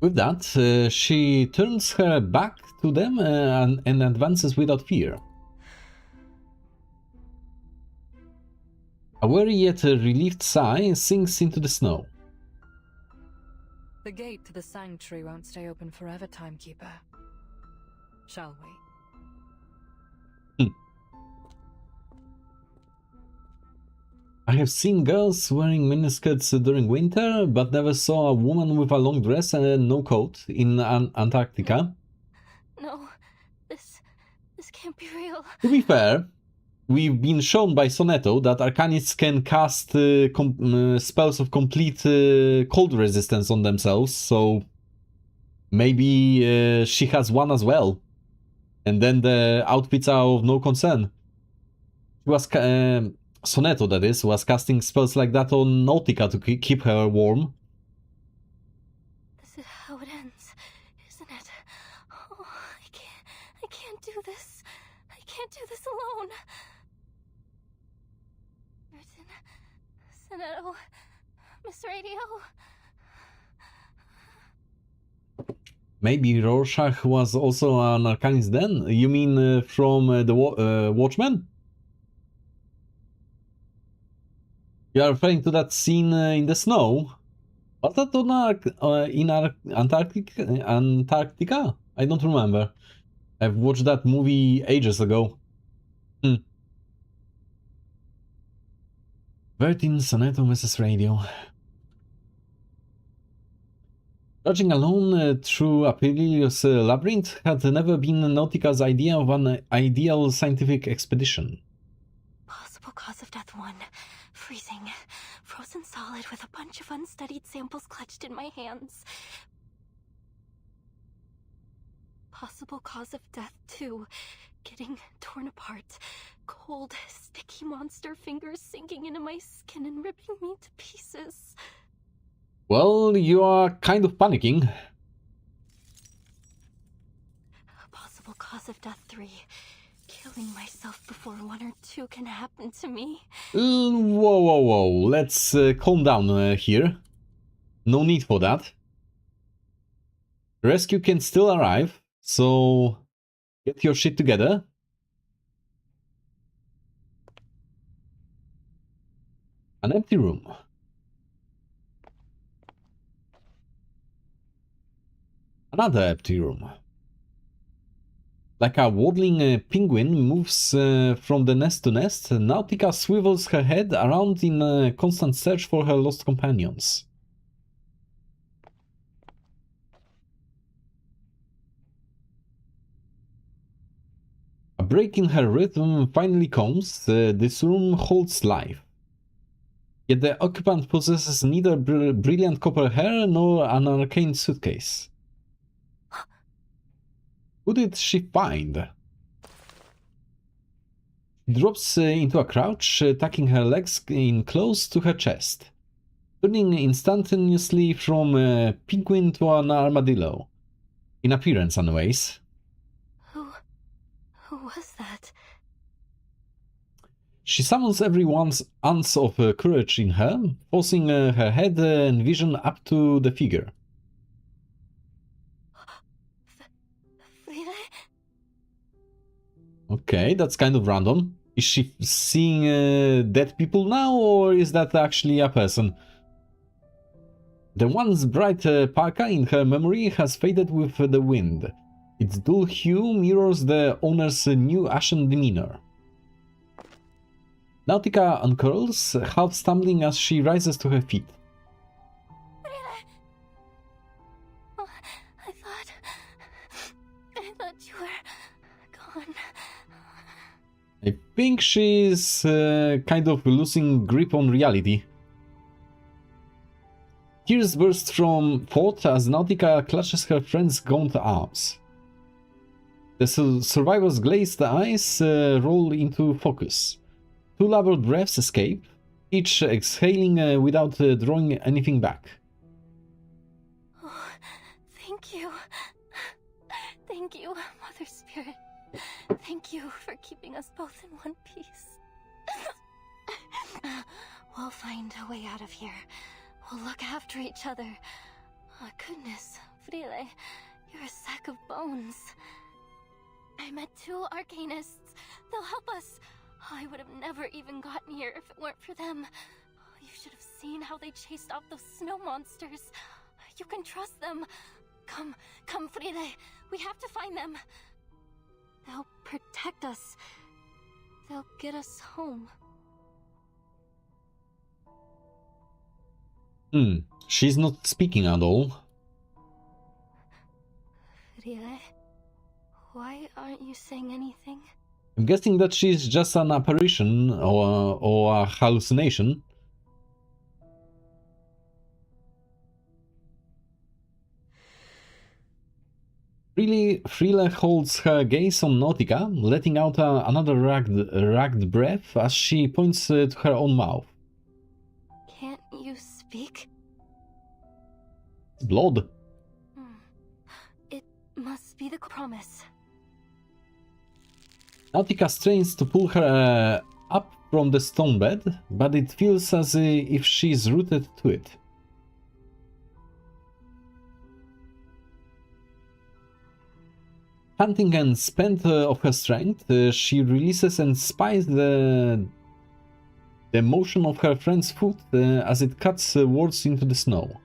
With that, she turns her back to them and advances without fear. A weary yet relieved sigh sinks into the snow. The gate to the sanctuary won't stay open forever, Timekeeper. Shall we? I have seen girls wearing miniskirts during winter, but never saw a woman with a long dress and no coat in Antarctica. No, this can't be real. To be fair, we've been shown by Sonetto that Arcanists can cast spells of complete cold resistance on themselves, so maybe she has one as well. And then the outfits are of no concern. She was... Sonetto, that is, was casting spells like that on Nautica to keep her warm. This is how it ends, isn't it? Oh, I can't do this. I can't do this alone. Martin, Sonetto, Miss Radio. Maybe Rorschach was also an Arcanist then? You mean from the Watchmen? You are referring to that scene in the snow Was that on Antarctica? I don't remember. I've watched that movie ages ago. 13 Sonetto Mrs. Radio. Trudging alone through Apelius labyrinth had never been Nautica's idea of an ideal scientific expedition. Possible cause of death 1. Freezing. Frozen solid with a bunch of unstudied samples clutched in my hands. Possible cause of death 2. Getting torn apart. Cold, sticky monster fingers sinking into my skin and ripping me to pieces. Well, you are kind of panicking. Possible cause of death 3. Killing myself before 1 or 2 can happen to me. Whoa. Let's calm down here. No need for that. Rescue can still arrive, so get your shit together. An empty room. Another empty room. Like a waddling penguin moves from the nest to nest, Nautica swivels her head around in a constant search for her lost companions. A break in her rhythm finally comes. This room holds life. Yet the occupant possesses neither brilliant copper hair nor an arcane suitcase. Who did she find? She drops into a crouch, tucking her legs in close to her chest, turning instantaneously from a penguin to an armadillo. In appearance, anyways. Who was that? She summons everyone's ounce of courage in her, forcing her head and vision up to the figure. Okay, that's kind of random. Is she seeing dead people now, or is that actually a person? The once bright parka in her memory has faded with the wind. Its dull hue mirrors the owner's new ashen demeanor. Nautica uncurls, half stumbling as she rises to her feet. I thought you were gone. I think she's kind of losing grip on reality. Tears burst from forth as Nautica clutches her friend's gaunt arms. The survivor's glazed eyes roll into focus. 2 labored breaths escape, each exhaling without drawing anything back. Oh, thank you. Thank you, Mother Spirit. Thank you for keeping us both in one piece. We'll find a way out of here. We'll look after each other. Oh, goodness, Frile, you're a sack of bones. I met 2 arcanists. They'll help us. I would have never even gotten here if it weren't for them. You should have seen how they chased off those snow monsters. You can trust them. Come, Frile. We have to find them. They'll protect us. They'll get us home. She's not speaking at all. Frile, why aren't you saying anything? I'm guessing that she's just an apparition or a hallucination. Frile holds her gaze on Nautica, letting out another ragged breath as she points to her own mouth. Can't you speak? Blood. It must be the promise. Nautica strains to pull her up from the stone bed, but it feels as if she's rooted to it. Panting and spent of her strength, she releases and spies the motion of her friend's foot as it cuts wards into the snow.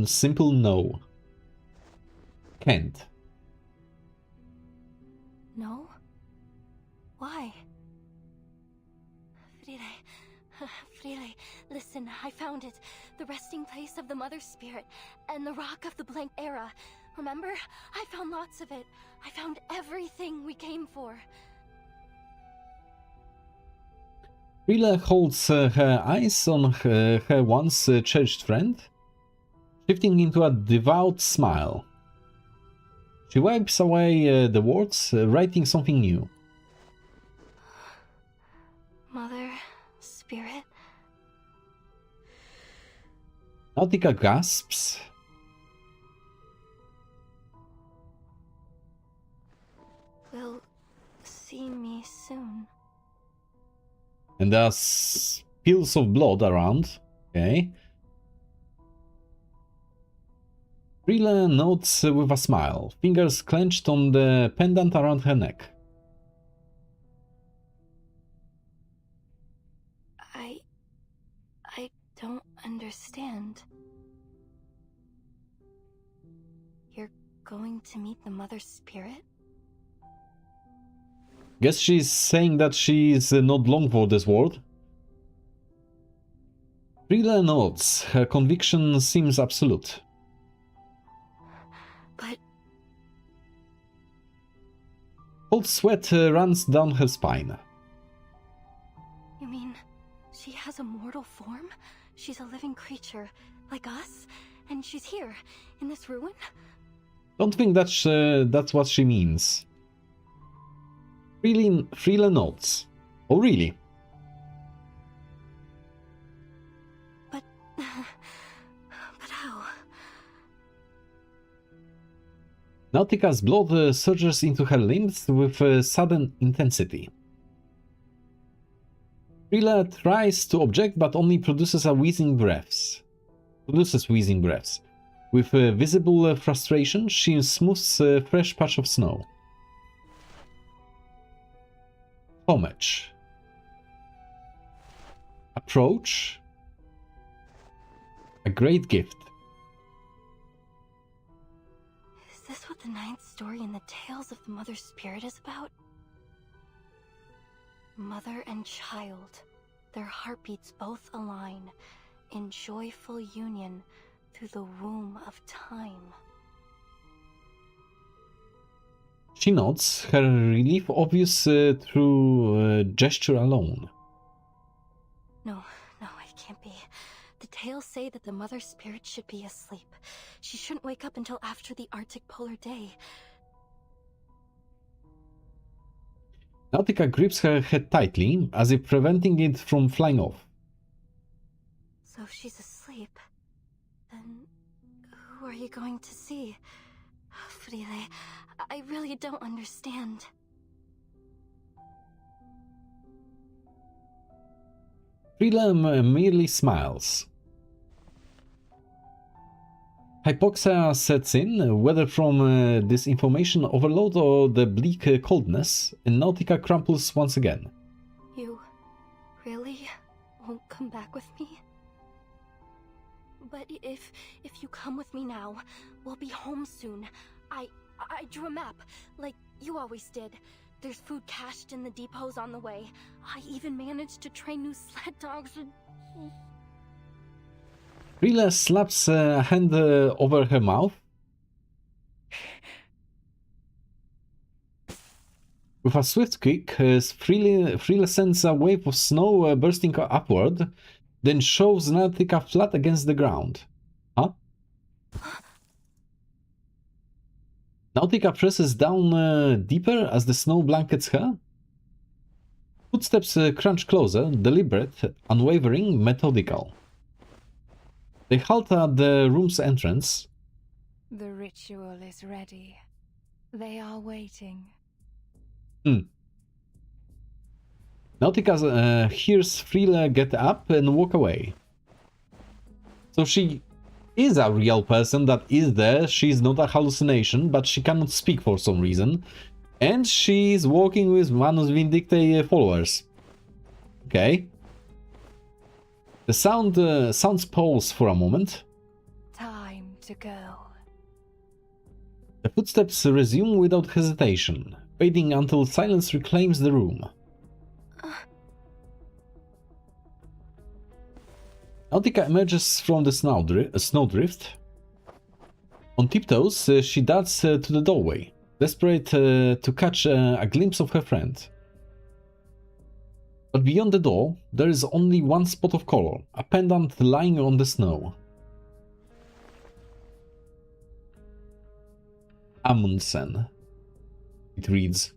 Simple no. Can't. No? Why? Frile, listen, I found it. The resting place of the Mother Spirit and the Rock of the Blank Era. Remember? I found lots of it. I found everything we came for. Rila holds her eyes on her once cherished friend, shifting into a devout smile. She wipes away the words, writing something new. Mother Spirit? Nautica gasps. Will see me soon. And there are spills of blood around. Okay. Rila nods with a smile, fingers clenched on the pendant around her neck. I don't understand. You're going to meet the Mother Spirit? Guess she's saying that she's not long for this world. Rila nods. Her conviction seems absolute. But Cold sweat runs down her spine. you mean she has a mortal form? She's a living creature, like us? And she's here, in this ruin? Don't think that's what she means. Rila nods. Oh, really? But how? Nautica's blood surges into her limbs with sudden intensity. Rila tries to object but only produces wheezing breaths. With visible frustration, she smooths a fresh patch of snow. Homage. Approach. A great gift. Is this what the ninth story in the Tales of the Mother Spirit is about? Mother and child, their heartbeats both align, in joyful union through the womb of time. She nods, her relief obvious through gesture alone. No, it can't be. The tales say that the Mother Spirit should be asleep. She shouldn't wake up until after the Arctic polar day. Nautica grips her head tightly, as if preventing it from flying off. So if she's asleep, then who are you going to see? Frile, I really don't understand. Rila merely smiles. Hypoxia sets in, whether from this information overload or the bleak coldness, and Nautica crumples once again. You really won't come back with me? But if you come with me now, we'll be home soon. I drew a map, like you always did. There's food cached in the depots on the way. I even managed to train new sled dogs and... Rila slaps a hand over her mouth. With a swift kick, Rila sends a wave of snow bursting upward, then shoves Nautica flat against the ground. Huh? Nautica presses down deeper as the snow blankets her. Footsteps crunch closer, deliberate, unwavering, methodical. They halt at the room's entrance. The ritual is ready. They are waiting. Nautica hears Frila get up and walk away. So she is a real person that is there. She's not a hallucination, but she cannot speak for some reason. And she's walking with Manus Vindictae followers. Okay. The sounds pause for a moment. Time to go. The footsteps resume without hesitation, fading until silence reclaims the room. Nautica emerges from the snowdrift. On tiptoes, she darts to the doorway, desperate to catch a glimpse of her friend. But beyond the door, there is only one spot of color, a pendant lying on the snow. Amundsen, it reads.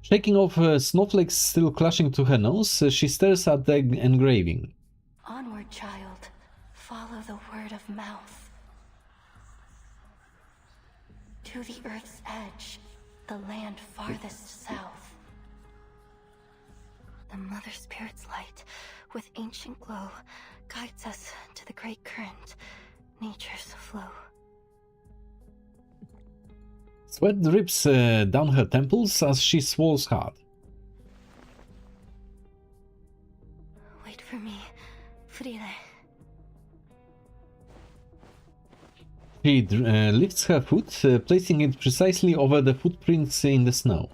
Shaking off snowflakes still clutching to her nose, she stares at the engraving. Onward, child. Follow the word of mouth. To the earth's edge, the land farthest south. The Mother Spirit's light, with ancient glow, guides us to the great current, nature's flow. Sweat drips down her temples as she swallows hard. Wait for me, Fride. She lifts her foot, placing it precisely over the footprints in the snow.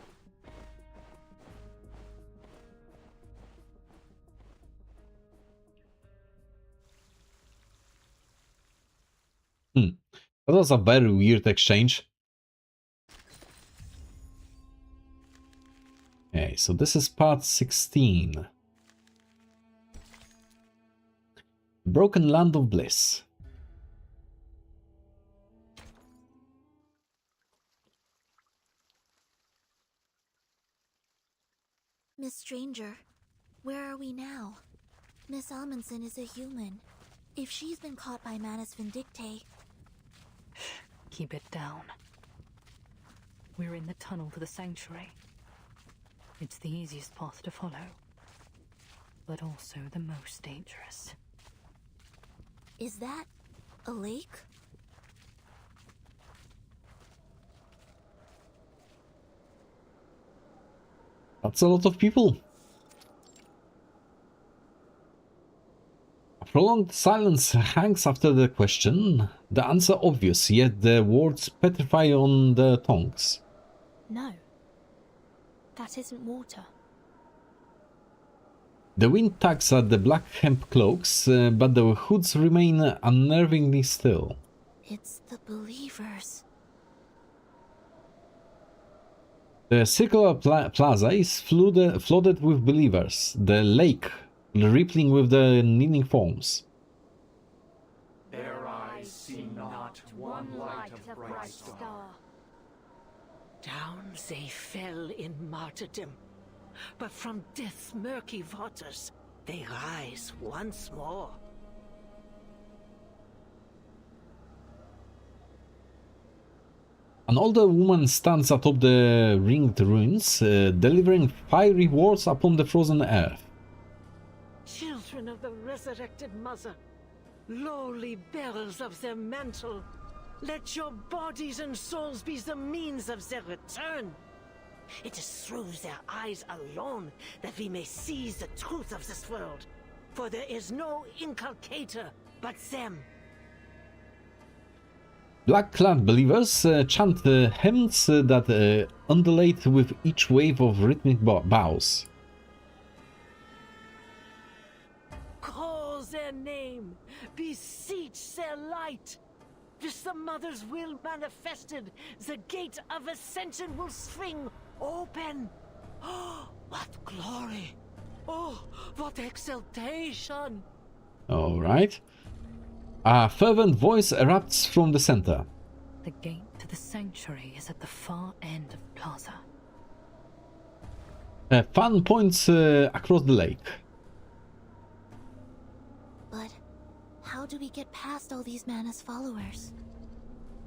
That was a very weird exchange. Okay, so this is part 16. Broken Land of Bliss. Miss Stranger, where are we now? Miss Amundsen is a human. If she's been caught by Manus Vindictae... Keep it down. We're in the tunnel to the sanctuary. It's the easiest path to follow, but also the most dangerous. Is that a lake? That's a lot of people. A prolonged silence hangs after the question, the answer obvious, yet the words petrify on the tongues. No. That isn't water. The wind tugs at the black hemp cloaks, but the hoods remain unnervingly still. It's the believers. The circular plaza is flooded with believers, the lake rippling with the kneeling forms. Their eyes see not one light of bright star. Down they fell in martyrdom, but from death's murky waters they rise once more. An older woman stands atop the ringed ruins, delivering fiery words upon the frozen earth. Children of the resurrected mother, lowly bearers of their mantle, let your bodies and souls be the means of their return. It is through their eyes alone that we may seize the truth of this world, for there is no inculcator but them. Black-clad believers chant hymns that undulate with each wave of rhythmic bows. Call their name, beseech their light. With the Mother's will manifested, the gate of ascension will swing open. Oh, what glory! Oh, what exaltation! All right. A fervent voice erupts from the center. The gate to the sanctuary is at the far end of Plaza. Fan points across the lake. But how do we get past all these Manus followers?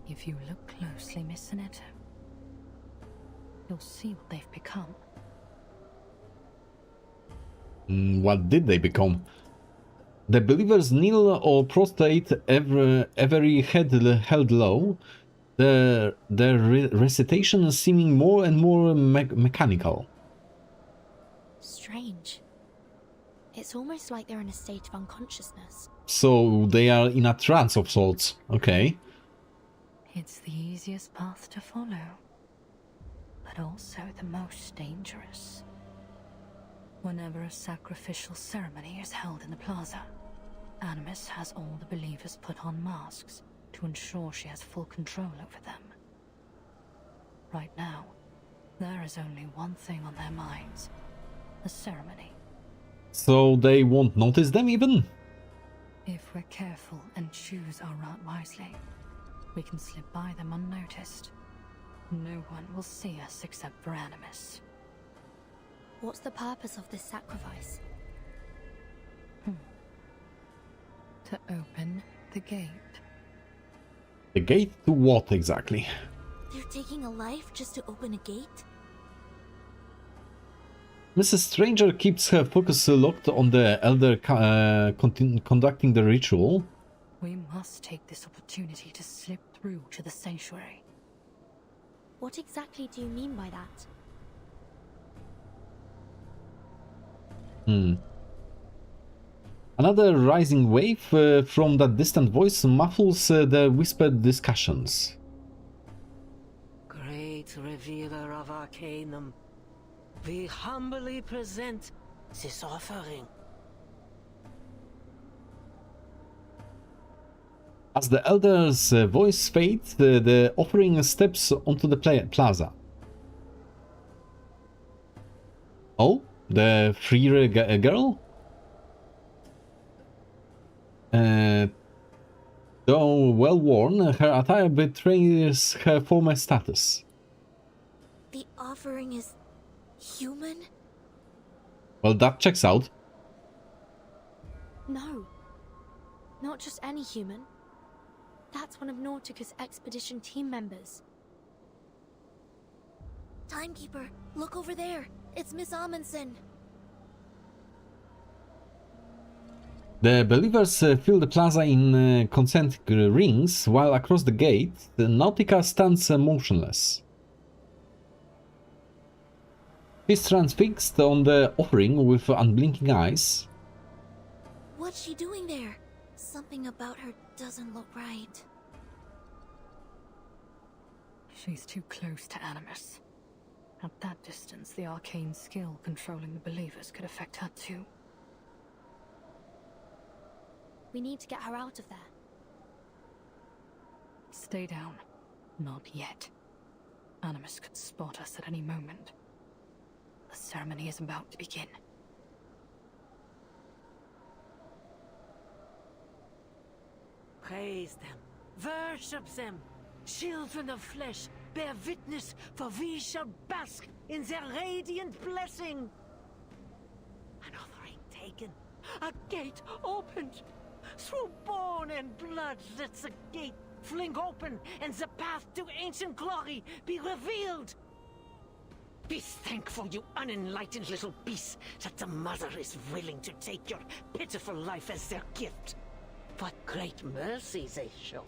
If you look closely, Miss Sonetta, you'll see what they've become. What did they become? The believers kneel or prostrate, every head held low, their recitation seeming more and more mechanical. Strange. It's almost like they're in a state of unconsciousness. So they are in a trance of sorts. Okay. It's the easiest path to follow, but also the most dangerous. Whenever a sacrificial ceremony is held in the plaza, Animus has all the believers put on masks to ensure she has full control over them. Right now, there is only one thing on their minds: the ceremony. So they won't notice them even? If we're careful and choose our route wisely, we can slip by them unnoticed. No one will see us except for Animus. What's the purpose of this sacrifice? To open the gate. The gate to what exactly? They're taking a life just to open a gate? Mrs. Stranger keeps her focus locked on the elder conducting the ritual. We must take this opportunity to slip through to the sanctuary. What exactly do you mean by that? Another rising wave from that distant voice muffles the whispered discussions. Great revealer of Arcanum, we humbly present this offering. As the elder's voice fades, the offering steps onto the plaza. Oh, the free girl? Though well worn, her attire betrays her former status. The offering is human? Well, that checks out. No. Not just any human. That's one of Nautica's expedition team members. Timekeeper, look over there. It's Miss Amundsen. The believers fill the plaza in concentric rings, while across the gate, the Nautica stands motionless. She's transfixed on the offering with unblinking eyes. What's she doing there? Something about her doesn't look right. She's too close to Animus. At that distance, the arcane skill controlling the believers could affect her too. We need to get her out of there. Stay down. Not yet. Animus could spot us at any moment. The ceremony is about to begin. Praise them, worship them. Children of flesh, bear witness, for we shall bask in their radiant blessing. An offering taken, a gate opened. Through bone and blood, let the gate fling open, and the path to ancient glory be revealed. Be thankful, you unenlightened little beast, that the Mother is willing to take your pitiful life as their gift. What great mercy they show.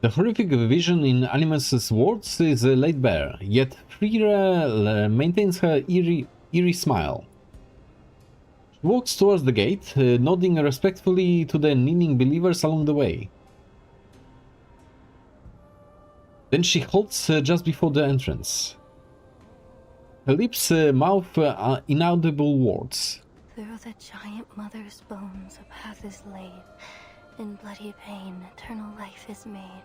The horrific vision in Animus's words is laid bare, yet Frira maintains her eerie smile. She walks towards the gate, nodding respectfully to the kneeling believers along the way. Then she halts just before the entrance. Her lips mouth inaudible words. Through the giant mother's bones a path is laid. In bloody pain, eternal life is made.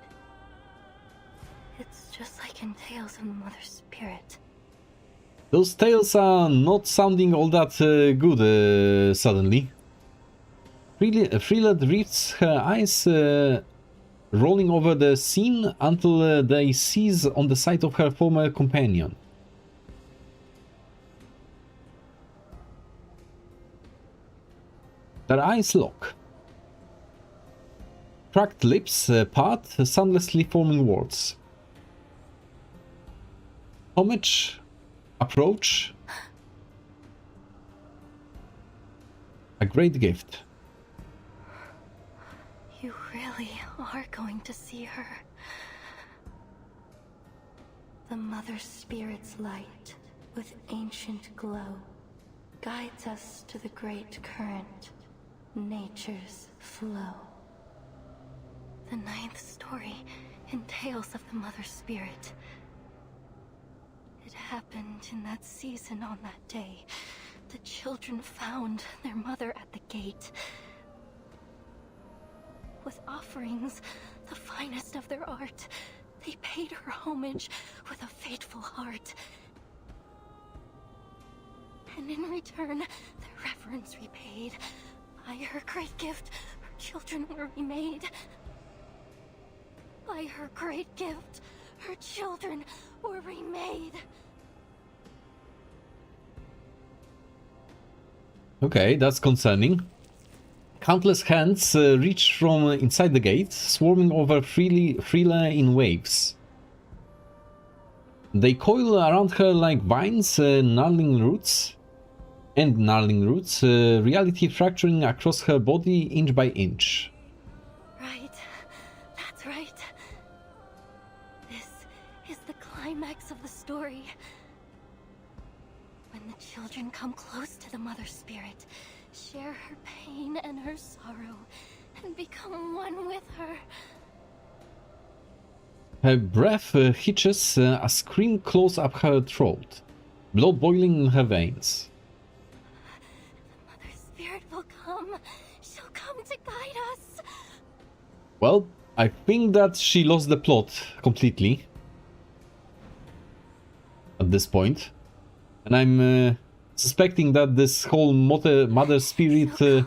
It's just like in tales of the mother's spirit. Those tales are not sounding all that good suddenly. Frila drifts her eyes rolling over the scene until they seize on the sight of her former companion. Their eyes lock. Cracked lips part, soundlessly forming words. Homage, approach, a great gift. You really are going to see her. The mother's spirit's light with ancient glow. guides us to the great current, nature's flow. The ninth story in Tales of the Mother Spirit. It happened in that season on that day. The children found their mother at the gate. With offerings, the finest of their art, they paid her homage with a faithful heart. And in return, their reverence repaid. By her great gift, her children were remade. By her great gift, her children were remade. Okay, that's concerning. Countless hands reach from inside the gate, swarming over freely in waves. They coil around her like vines, gnarling roots, reality fracturing across her body inch by inch. Right, that's right. This is the climax of the story. When the children come close to the Mother Spirit, share her pain and her sorrow, and become one with her. Her breath hitches, a scream close up her throat, blood boiling in her veins. The Mother Spirit will come. She'll come to guide us. Well, I think that she lost the plot completely at this point. And I'm suspecting that this whole Mother Spirit... that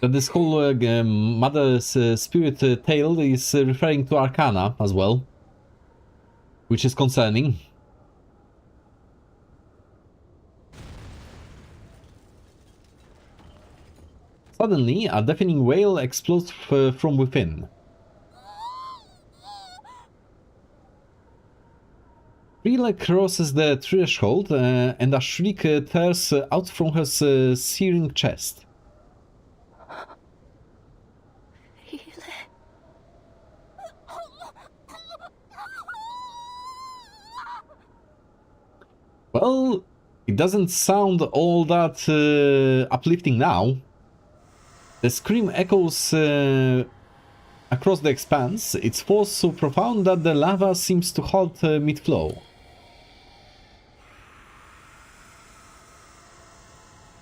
this whole Mother's Spirit tale is referring to Arcana as well. Which is concerning. Suddenly, a deafening wail explodes from within. Rila crosses the threshold and a shriek tears out from her searing chest. Well, it doesn't sound all that uplifting now. The scream echoes across the expanse, its force so profound that the lava seems to halt mid-flow.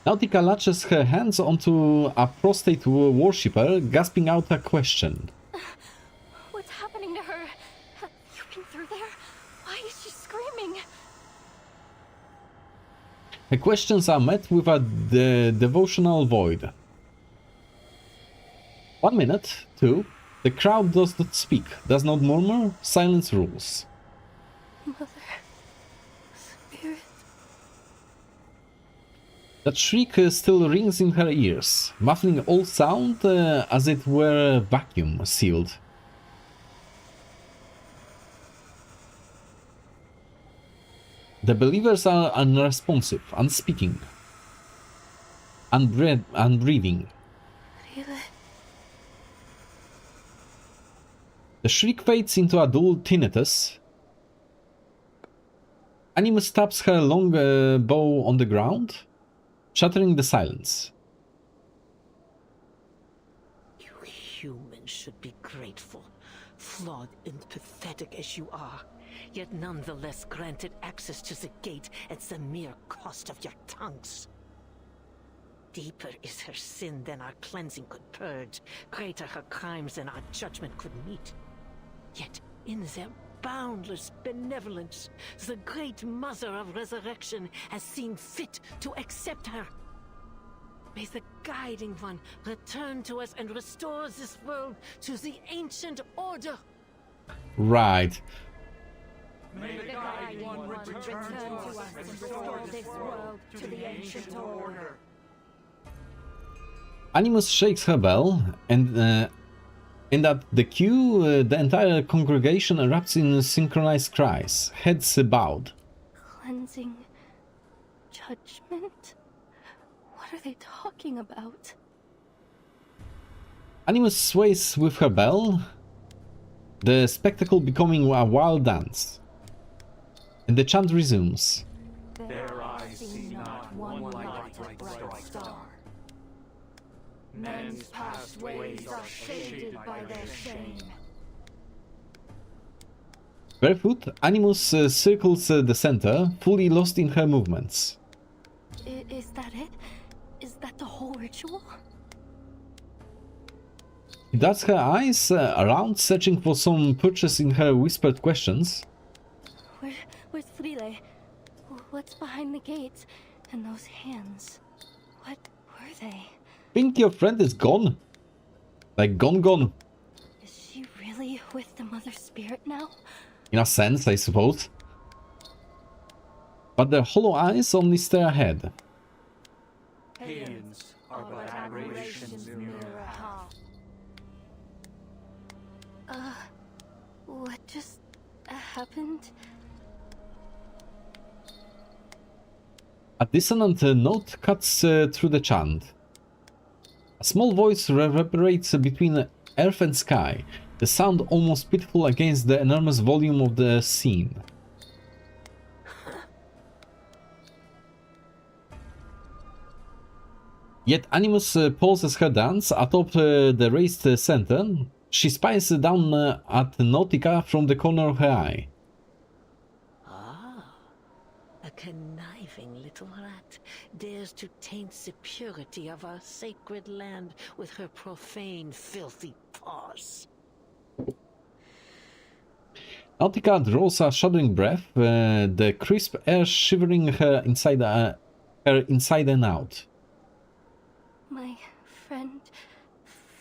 Nautica latches her hands onto a prostrate worshipper, gasping out a question. What's happening to her? Have you been through there? Why is she screaming? Her questions are met with a devotional void. 1 minute, 2. The crowd does not speak, does not murmur, silence rules. Mother Spirit. That shriek still rings in her ears, muffling all sound as it were vacuum sealed. The believers are unresponsive, unspeaking, unbreathing. Really? The shriek fades into a dull tinnitus. Animus taps her long bow on the ground, shattering the silence. You humans should be grateful, flawed and pathetic as you are, yet nonetheless granted access to the gate at the mere cost of your tongues. Deeper is her sin than our cleansing could purge, greater her crimes than our judgment could meet. Yet in their boundless benevolence, the great Mother of Resurrection has seen fit to accept her. May the Guiding One return to us and restore this world to the ancient order. Right. May the Guiding One return to us and restore this world to the ancient order. Animus shakes her bell, and at the cue, the entire congregation erupts in synchronized cries, heads bowed. Cleansing judgment? What are they talking about? Animus sways with her bell, the spectacle becoming a wild dance. And the chant resumes. There I bright star. Men's past ways are shaded by their shame. Barefoot, Animus circles the center, fully lost in her movements. Is that it? Is that the whole ritual? She darts her eyes around, searching for some purchase in her whispered questions. Where's Frile? What's behind the gates? And those hands? What were they? Think your friend is gone? Like gone? Is she really with the Mother Spirit now? In a sense, I suppose. But their hollow eyes only stare ahead. Hands are but aberrations in mirror half. What just happened? A dissonant note cuts through the chant. A small voice reverberates between earth and sky, the sound almost pitiful against the enormous volume of the scene. Yet Animus pauses her dance atop the raised center. She spies down at Nautica from the corner of her eye. Ah, a conniving little rat dares to taint the purity of our sacred land with her profane, filthy paws. Nautica draws a shuddering breath, the crisp air shivering her inside and out. My friend,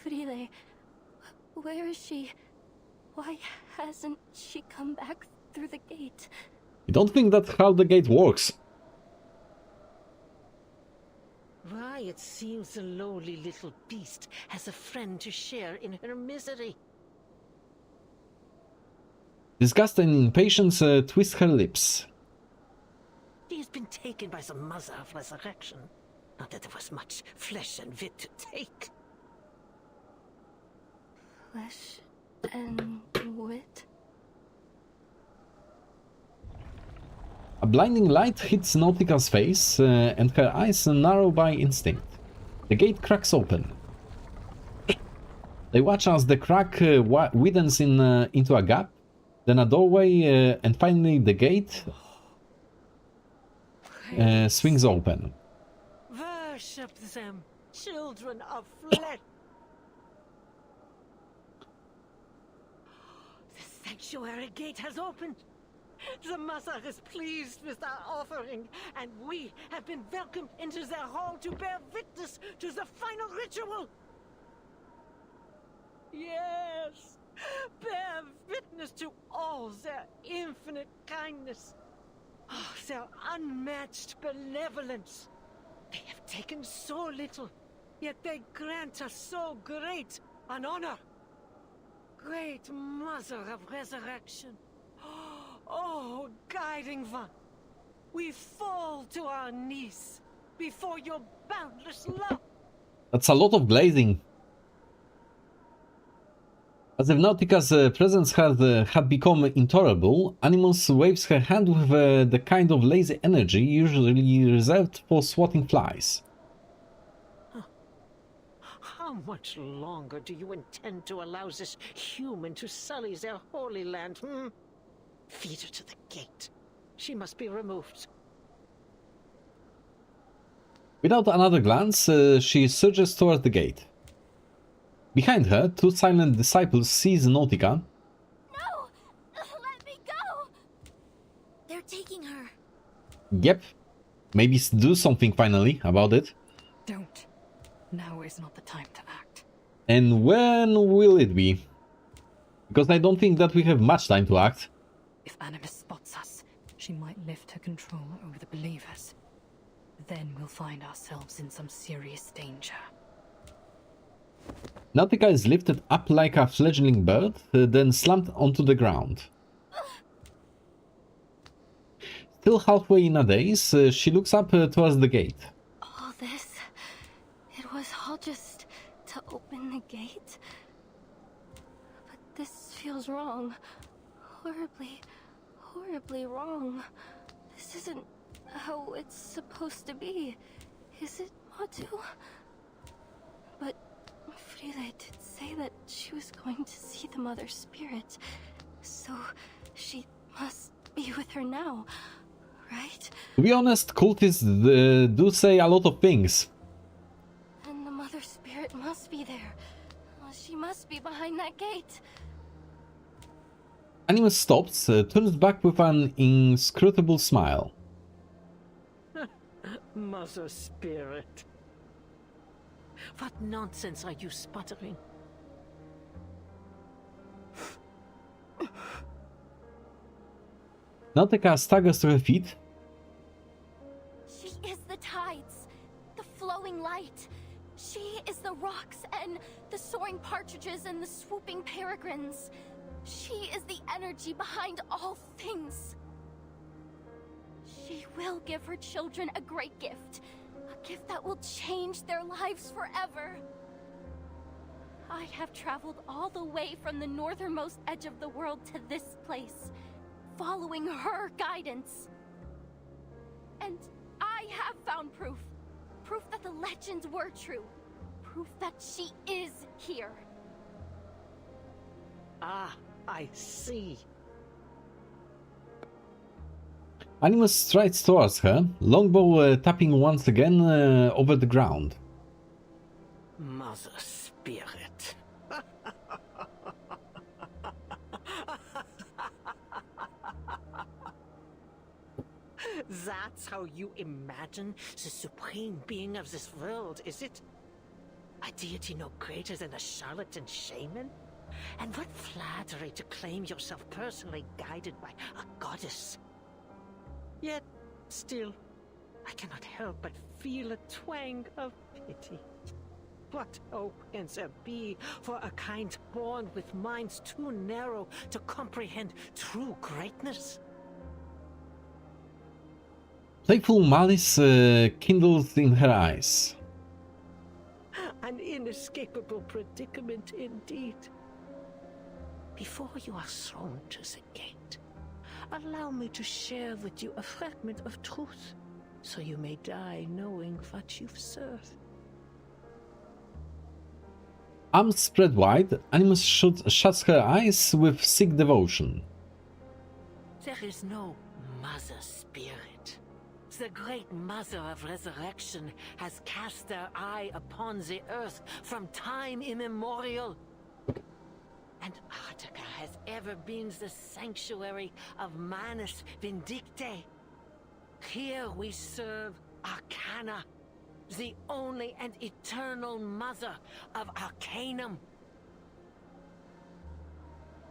Frile, where is she? Why hasn't she come back through the gate? You don't think that's how the gate works? Why, it seems the lowly little beast has a friend to share in her misery. Disgust and impatience twist her lips. She has been taken by the Mother of Resurrection. Not that there was much flesh and wit to take. Flesh and wit? A blinding light hits Nautica's face, and her eyes narrow by instinct. The gate cracks open. They watch as the crack widens into a gap, then a doorway, and finally the gate swings open. Worship them, children of flesh. The sanctuary gate has opened. The Mother is pleased with our offering, and we have been welcomed into their hall to bear witness to the final ritual. Yes, bear witness to all their infinite kindness, their unmatched benevolence. They have taken so little, yet they grant us so great an honor. Great Mother of Resurrection. Oh, guiding one, we fall to our knees before your boundless love. That's a lot of glazing. As if Nautica's presence had become intolerable, Animus waves her hand with the kind of lazy energy usually reserved for swatting flies. How much longer do you intend to allow this human to sully their holy land, Feed her to the gate. She must be removed. Without another glance, she surges towards the gate. Behind her, two silent disciples seize Nautica. No! Let me go! They're taking her. Yep. Maybe do something finally about it. Don't. Now is not the time to act. And when will it be? Because I don't think that we have much time to act. If Animus spots us, she might lift her control over the believers. Then we'll find ourselves in some serious danger. Nautica is lifted up like a fledgling bird, then slumped onto the ground. Still halfway in a daze, she looks up towards the gate. All this, it was all just to open the gate? But this feels wrong. Horribly wrong. This isn't how it's supposed to be. Is it Matu? But Frida did say that she was going to see the Mother Spirit, so she must be with her now, right? To be honest, cultists do say a lot of things. And the Mother Spirit must be there. She must be behind that gate. Animus stops, turns back with an inscrutable smile. Mother Spirit. What nonsense are you sputtering? Nautica staggers to her feet. She is the tides, the flowing light. She is the rocks and the soaring partridges and the swooping peregrines. She is the energy behind all things. She will give her children a great gift. A gift that will change their lives forever. I have traveled all the way from the northernmost edge of the world to this place, following her guidance. And I have found proof. Proof that the legends were true. Proof that she is here. Ah, I see. Animus strides towards her, longbow tapping once again over the ground. Mother Spirit. That's how you imagine the supreme being of this world, is it? A deity no greater than a charlatan shaman? And what flattery to claim yourself personally guided by a goddess. Yet, still, I cannot help but feel a twang of pity. What hope can there be for a kind born with minds too narrow to comprehend true greatness? Playful malice kindles in her eyes. An inescapable predicament indeed. Before you are thrown to the gate, allow me to share with you a fragment of truth, so you may die knowing what you've served. Arms spread wide, Animus shuts her eyes with sick devotion. There is no Mother Spirit. The great Mother of Resurrection has cast their eye upon the earth from time immemorial. And Attica has ever been the sanctuary of Manus Vindicte. Here we serve Arcana, the only and eternal mother of Arcanum.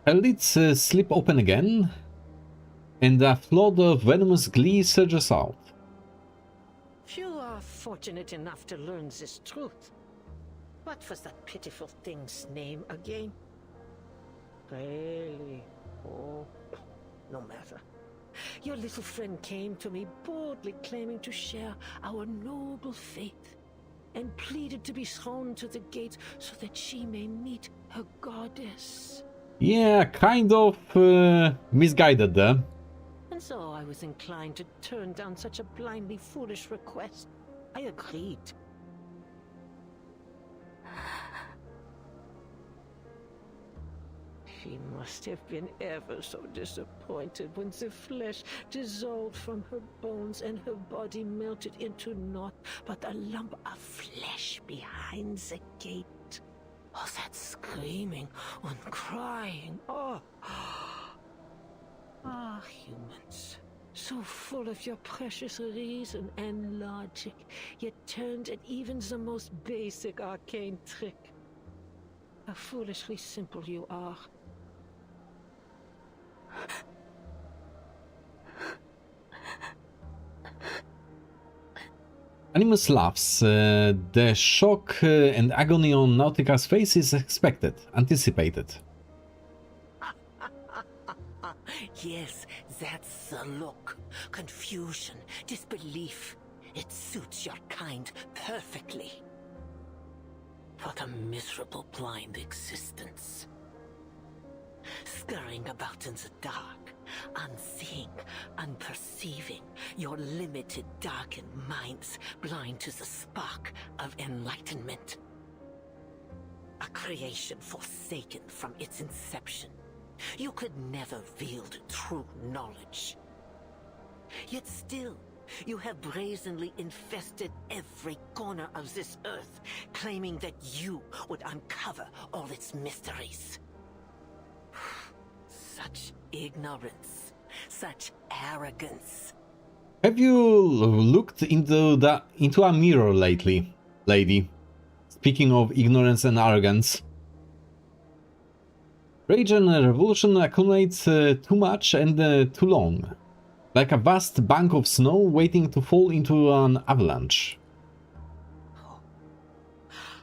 Her lids slip open again, and a flood of venomous glee surges out. Few are fortunate enough to learn this truth. What was that pitiful thing's name again? Really? Oh, no matter. Your little friend came to me boldly claiming to share our noble faith, and pleaded to be thrown to the gate so that she may meet her goddess. Yeah, kind of misguided there. And so I was inclined to turn down such a blindly foolish request. I agreed. She must have been ever so disappointed when the flesh dissolved from her bones and her body melted into naught but a lump of flesh behind the gate. Oh, that screaming and crying. Oh. Ah, humans. So full of your precious reason and logic, yet turned at even the most basic arcane trick. How foolishly simple you are. Animus laughs. The shock and agony on Nautica's face is expected, anticipated. Yes, that's the look. Confusion, disbelief. It suits your kind perfectly. What a miserable, blind existence. Scurrying about in the dark, unseeing, unperceiving, your limited, darkened minds blind to the spark of enlightenment. A creation forsaken from its inception. You could never wield true knowledge. Yet still, you have brazenly infested every corner of this earth, claiming that you would uncover all its mysteries. Such ignorance, such arrogance. Have you looked into a mirror lately, lady? Speaking of ignorance and arrogance. Rage and revolution accumulates too much and too long. Like a vast bank of snow waiting to fall into an avalanche.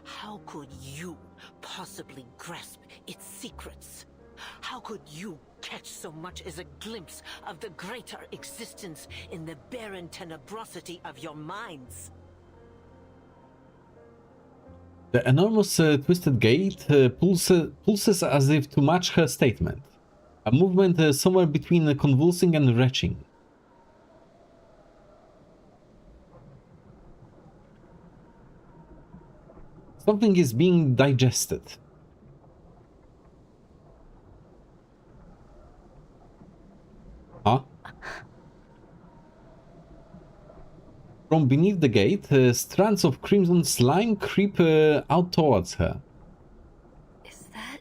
How could you possibly grasp its secrets? How could you catch so much as a glimpse of the greater existence in the barren tenebrosity of your minds? The enormous twisted gate pulses as if to match her statement. A movement somewhere between convulsing and retching. Something is being digested. Huh? From beneath the gate, strands of crimson slime creep out towards her. Is that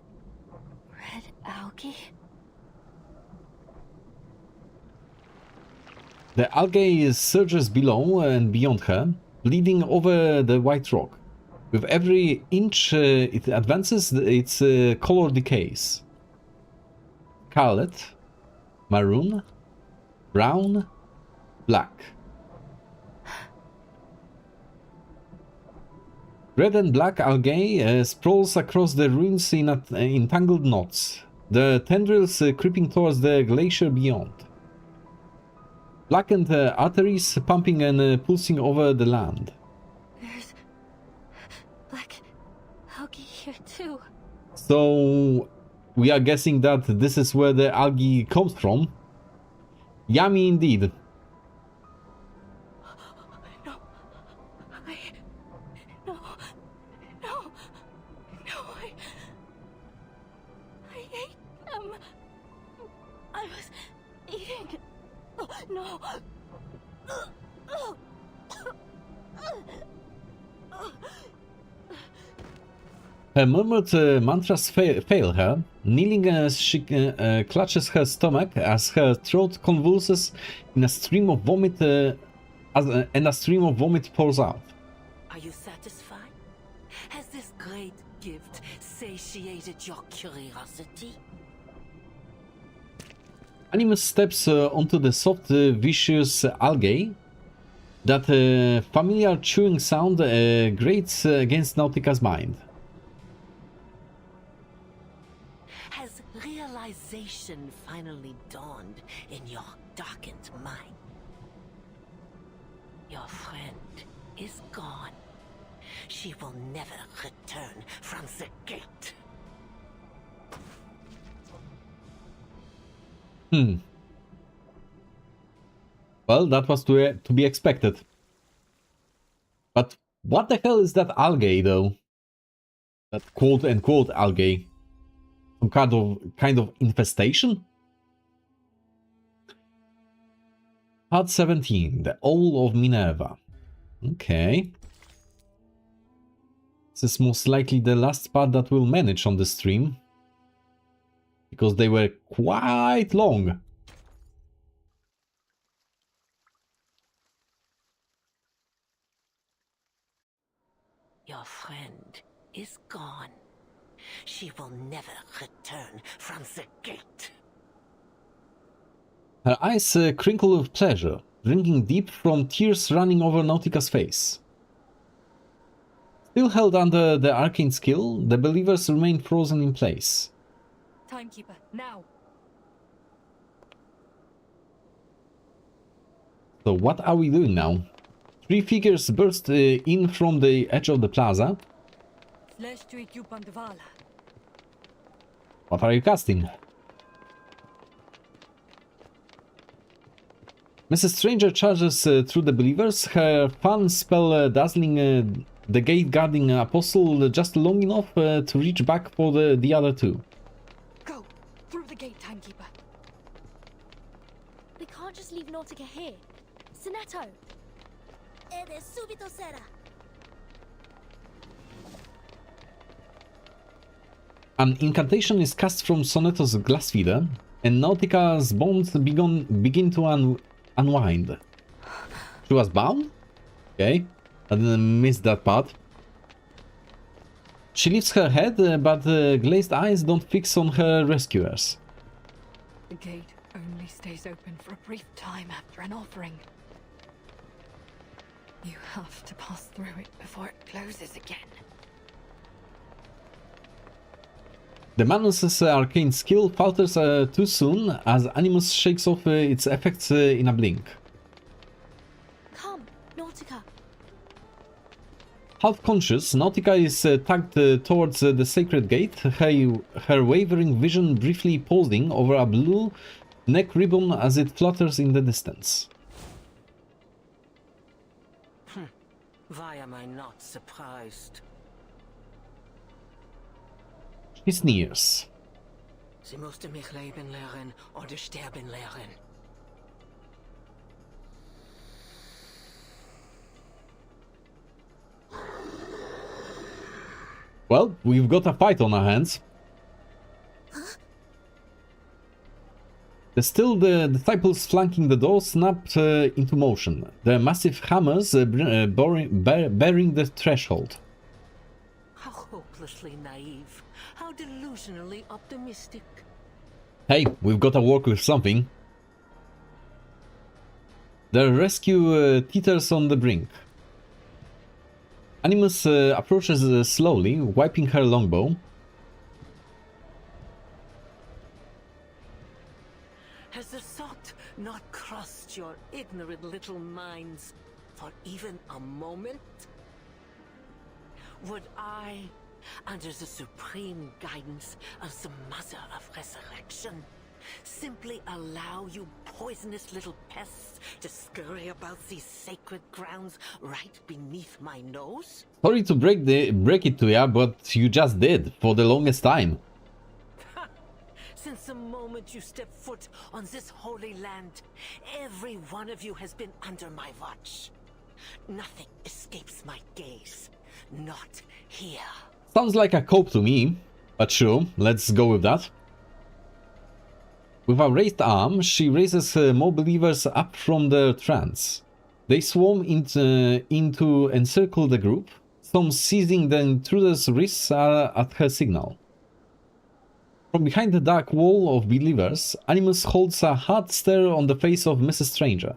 red algae? The algae surges below and beyond her, bleeding over the white rock. With every inch it advances, its color decays. Scarlet, maroon, brown, black. Red and black algae sprawls across the ruins in tangled knots, the tendrils creeping towards the glacier beyond. Blackened arteries pumping and pulsing over the land. There's black algae here too. So we are guessing that this is where the algae comes from. Yummy indeed. No. Her murmured mantras fail her, kneeling as she clutches her stomach as her throat convulses in a stream of vomit, and a stream of vomit pours out. Are you satisfied? Has this great gift satiated your curiosity? Animus steps onto the soft, viscous algae. That familiar chewing sound grates against Nautica's mind. Has realization finally dawned in your darkened mind? Your friend is gone. She will never return from the gate. Well, that was to be expected. But what the hell is that algae, though? That quote-unquote algae? Some kind of infestation? Part 17, the Owl of Minerva. Okay. This is most likely the last part that we'll manage on the stream. Because they were quite long. Your friend is gone. She will never return from the gate. Her eyes crinkle with pleasure, drinking deep from tears running over Nautica's face. Still held under the arcane skill, the believers remain frozen in place. Timekeeper, now! So what are we doing now? Three figures burst in from the edge of the plaza. What are you casting? Mrs. Stranger charges through the believers, her fan spell dazzling the gate guarding apostle just long enough to reach back for the other two. Go! Through the gate, timekeeper! We can't just leave Nautica here. Sonetto! Ede subito sera. An incantation is cast from Sonetto's glass feeder, and Nautica's bonds begin to unwind. She was bound? Okay, I didn't miss that part. She lifts her head, but glazed eyes don't fix on her rescuers. The gate only stays open for a brief time after an offering. You have to pass through it before it closes again. The Manus's arcane skill falters too soon as Animus shakes off its effects in a blink. Come, Nautica. Half conscious, Nautica is tugged towards the sacred gate, her wavering vision briefly pausing over a blue neck ribbon as it flutters in the distance. Why am I not surprised? She sneers. Sie musste mich leben lehren oder sterben lehren. Well, we've got a fight on our hands. Still, the disciples flanking the door snapped into motion, their massive hammers bearing the threshold. How hopelessly naive. How delusionally optimistic. Hey, we've got to work with something. The rescue teeters on the brink. Animus approaches slowly, wiping her longbow. Has the thought not crossed your ignorant little minds for even a moment? Would I, under the supreme guidance of the Mother of Resurrection, simply allow you poisonous little pests to scurry about these sacred grounds right beneath my nose? Sorry to break it to ya, but you just did, for the longest time. Since the moment you step foot on this holy land, every one of you has been under my watch. Nothing escapes my gaze. Not here. Sounds like a cope to me, but sure, let's go with that. With a raised arm, she raises more believers up from their trance. They swarm into encircle the group, some seizing the intruder's wrists at her signal. From behind the dark wall of believers, Animus holds a hard stare on the face of Mrs. Stranger.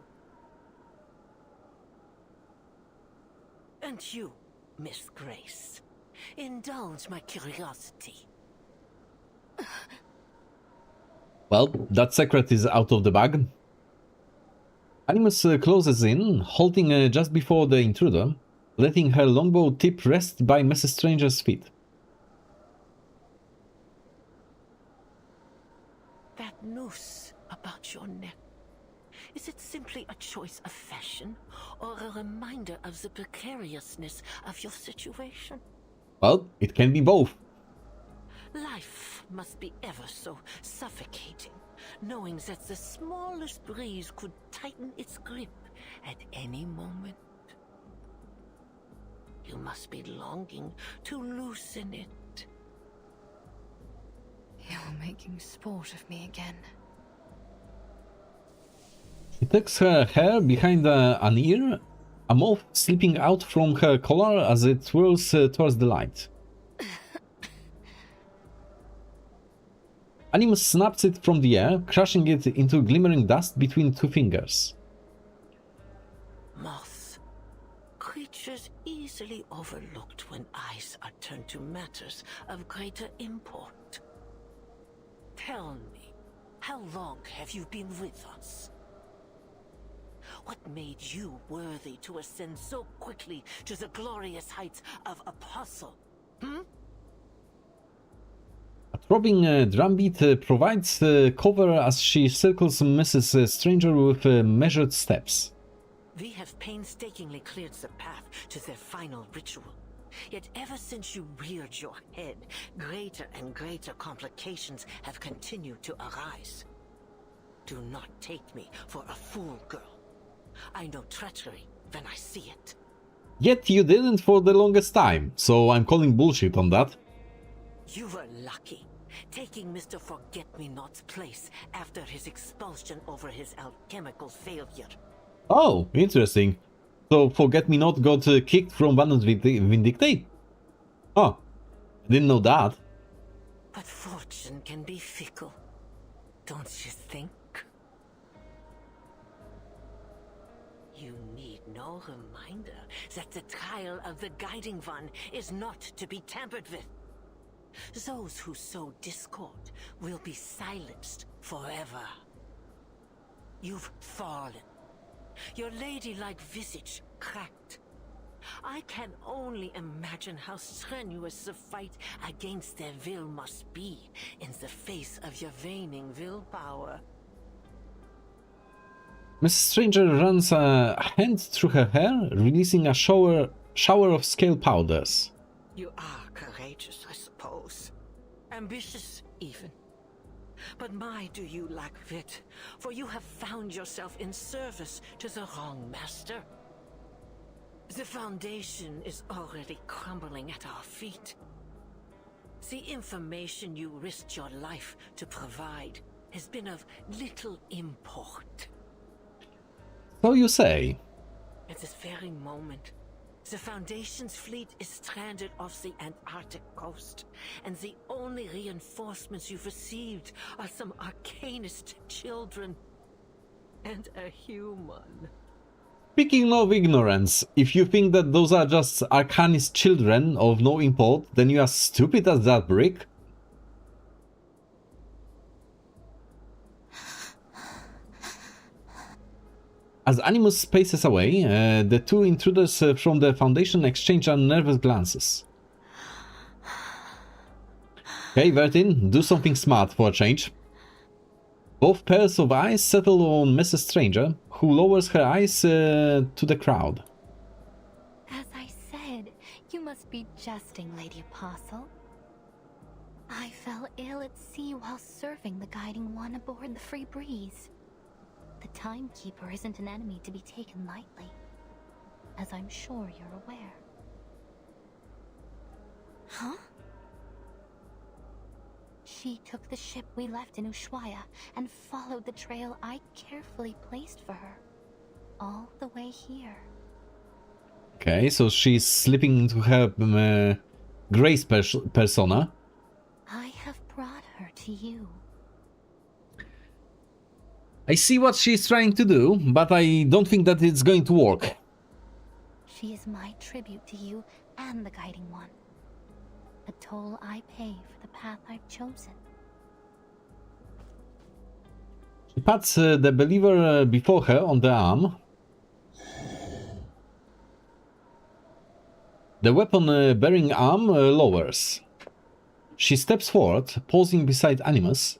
And you, Miss Grace, indulge my curiosity. Well, that secret is out of the bag. Animus closes in, halting just before the intruder, letting her longbow tip rest by Mrs. Stranger's feet. That noose about your neck, is it simply a choice of fashion or a reminder of the precariousness of your situation? Well, it can be both. Life must be ever so suffocating, knowing that the smallest breeze could tighten its grip at any moment. You must be longing to loosen it. You're making sport of me again. She tucks her hair behind an ear, a moth slipping out from her collar as it twirls towards the light. Animus snaps it from the air, crushing it into glimmering dust between two fingers. Moths, creatures easily overlooked when eyes are turned to matters of greater import. Tell me, how long have you been with us? What made you worthy to ascend so quickly to the glorious heights of Apostle? throbbing drumbeat provides cover as she circles Mrs. Stranger with measured steps. We have painstakingly cleared the path to their final ritual. Yet ever since you reared your head, greater and greater complications have continued to arise. Do not take me for a fool, girl. I know treachery when I see it. Yet you didn't for the longest time, so I'm calling bullshit on that. You were lucky, taking Mr. Forget-Me-Not's place after his expulsion over his alchemical failure. Oh, interesting. So Forget-Me-Not got kicked from Vanus Vindictate? Oh, didn't know that. But fortune can be fickle, don't you think? You need no reminder that the trial of the Guiding One is not to be tampered with. Those who sow discord will be silenced forever. You've fallen. Your ladylike visage cracked. I can only imagine how strenuous the fight against their will must be in the face of your waning willpower. Mrs. Stranger runs a hand through her hair, releasing a shower of scale powders. You are courageous, I suppose. Ambitious, even. But my, do you lack wit, for you have found yourself in service to the wrong master. The Foundation is already crumbling at our feet. The information you risked your life to provide has been of little import. So you say. At this very moment, the Foundation's fleet is stranded off the Antarctic coast, and the only reinforcements you've received are some arcanist children. And a human. Speaking of ignorance, if you think that those are just arcanist children of no import, then you are stupid as that brick. As Animus paces away, the two intruders from the Foundation exchange nervous glances. Okay, Vertin, do something smart for a change. Both pairs of eyes settle on Mrs. Stranger, who lowers her eyes to the crowd. As I said, you must be jesting, Lady Apostle. I fell ill at sea while serving the Guiding One aboard the Free Breeze. The Timekeeper isn't an enemy to be taken lightly, as I'm sure you're aware. Huh? She took the ship we left in Ushuaia and followed the trail I carefully placed for her, all the way here. Okay, so she's slipping into her Grace persona. I have brought her to you. I see what she's trying to do, but I don't think that it's going to work. She is my tribute to you and the Guiding One. A toll I pay for the path I've chosen. She pats the believer before her on the arm. The weapon-bearing arm lowers. She steps forward, pausing beside Animus.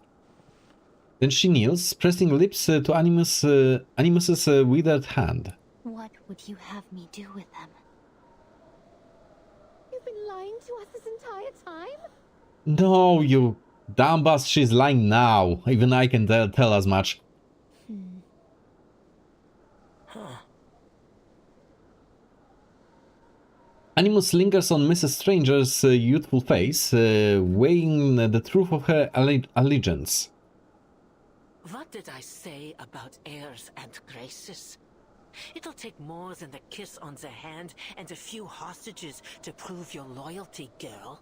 Then she kneels, pressing lips to Animus's withered hand. What would you have me do with them? You've been lying to us this entire time? No, you dumb ass, she's lying now. Even I can tell as much. Animus lingers on Mrs. Stranger's youthful face, weighing the truth of her allegiance. What did I say about heirs and graces? It'll take more than a kiss on the hand and a few hostages to prove your loyalty, girl.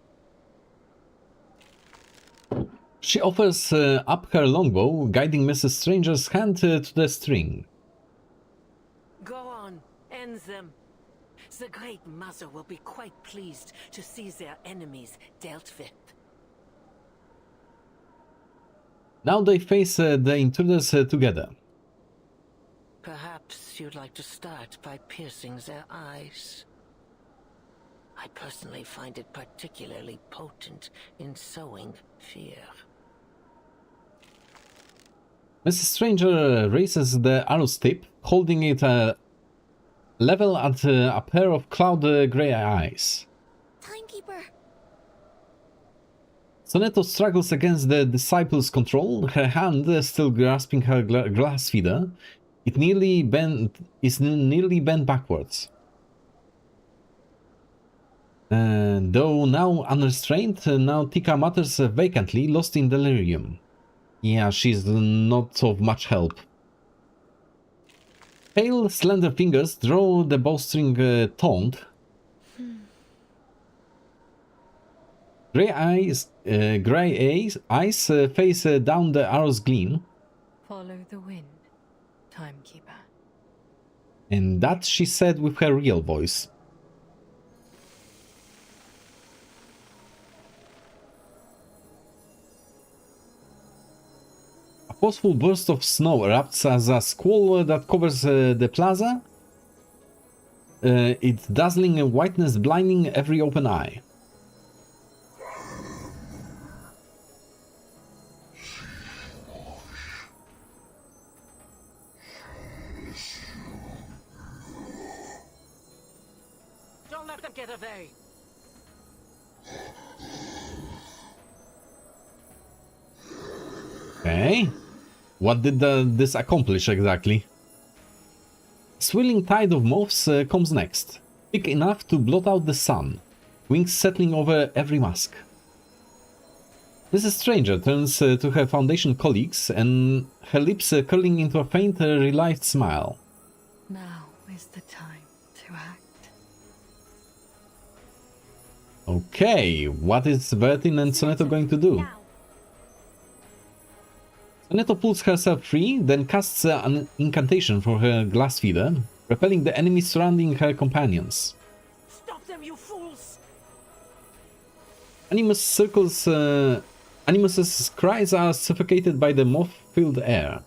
She offers up her longbow, guiding Mrs. Stranger's hand to the string. Go on, end them. The Great Mother will be quite pleased to see their enemies dealt with. Now they face the intruders together. Perhaps you'd like to start by piercing their eyes. I personally find it particularly potent in sowing fear. Mrs. Stranger raises the arrow's tip, holding it level at a pair of cloud grey eyes. Timekeeper! Sonetto struggles against the disciple's control, her hand still grasping her glass feeder. It is nearly bent backwards. Though now unrestrained, Nautica mutters vacantly, lost in delirium. Yeah, she's not of much help. Pale, slender fingers draw the bowstring taut. Grey eyes face down the arrow's gleam. Follow the wind, timekeeper. And that she said with her real voice. A forceful burst of snow erupts as a squall that covers the plaza, its dazzling whiteness blinding every open eye. Don't let them get away! Okay, what did this accomplish exactly? Swirling tide of moths comes next, thick enough to blot out the sun, wings settling over every mask. Mrs. Stranger turns to her Foundation colleagues, and her lips curling into a faint, relieved smile. Now is the time to act. Okay, what is Bertin and Sonetto going to do? Now. Sonetto pulls herself free, then casts an incantation for her glass feeder, repelling the enemies surrounding her companions. Stop them, you fools! Animus's cries are suffocated by the moth-filled air.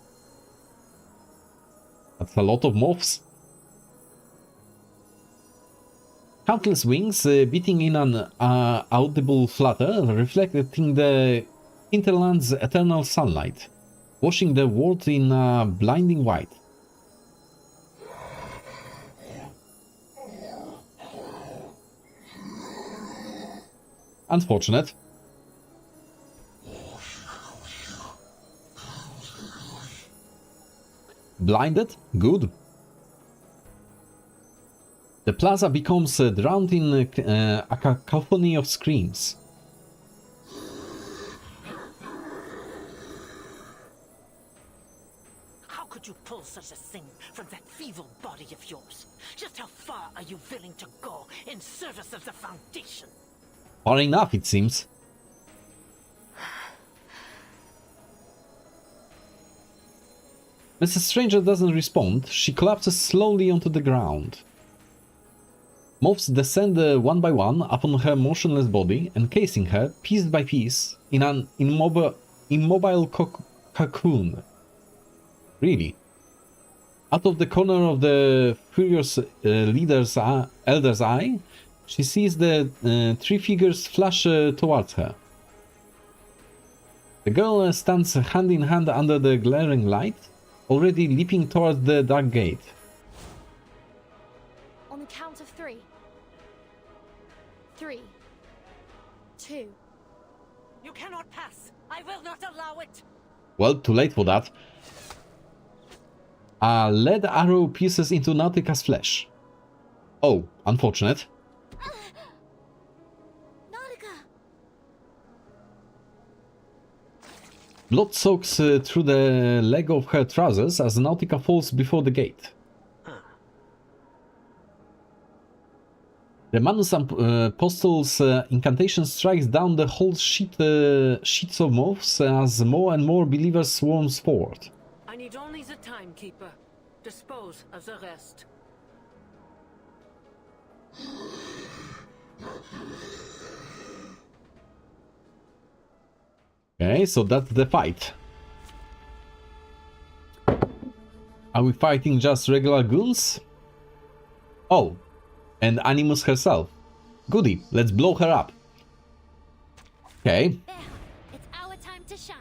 That's a lot of moths. Countless wings beating in an audible flutter, reflecting the hinterland's eternal sunlight, washing the world in blinding white. Unfortunate. Blinded? Good. The plaza becomes drowned in a cacophony of screams. How could you pull such a thing from that feeble body of yours? Just how far are you willing to go in service of the Foundation? Far enough, it seems. Mrs. Stranger doesn't respond. She collapses slowly onto the ground. Moths descend one by one upon her motionless body, encasing her, piece by piece, in an immobile cocoon. Really. Out of the corner of the furious elder's eye, she sees the three figures flash towards her. The girl stands hand in hand under the glaring light, already leaping towards the dark gate. On the count of 3. 3, 2. You cannot pass! I will not allow it! Well, too late for that. A lead arrow pierces into Nautica's flesh. Oh, unfortunate. Nautica! Blood soaks through the leg of her trousers as Nautica falls before the gate. The Manus Apostle's incantation strikes down the whole sheets of moths as more and more believers swarm forward. I need only the timekeeper. Dispose of the rest. Okay, so that's the fight. Are we fighting just regular goons? Oh, and Animus herself. Goody, let's blow her up. Okay. There, it's our time to shine.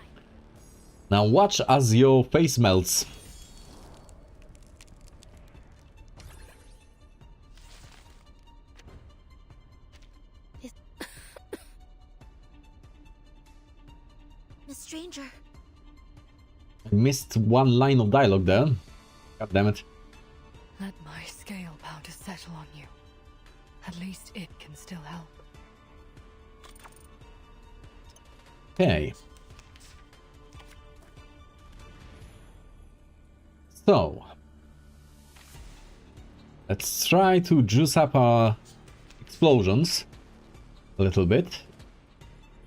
Now watch as your face melts. Miss Stranger. I missed one line of dialogue there. God damn it. Let my scale powder settle on you. At least it can still help. Okay. So, let's try to juice up our explosions a little bit.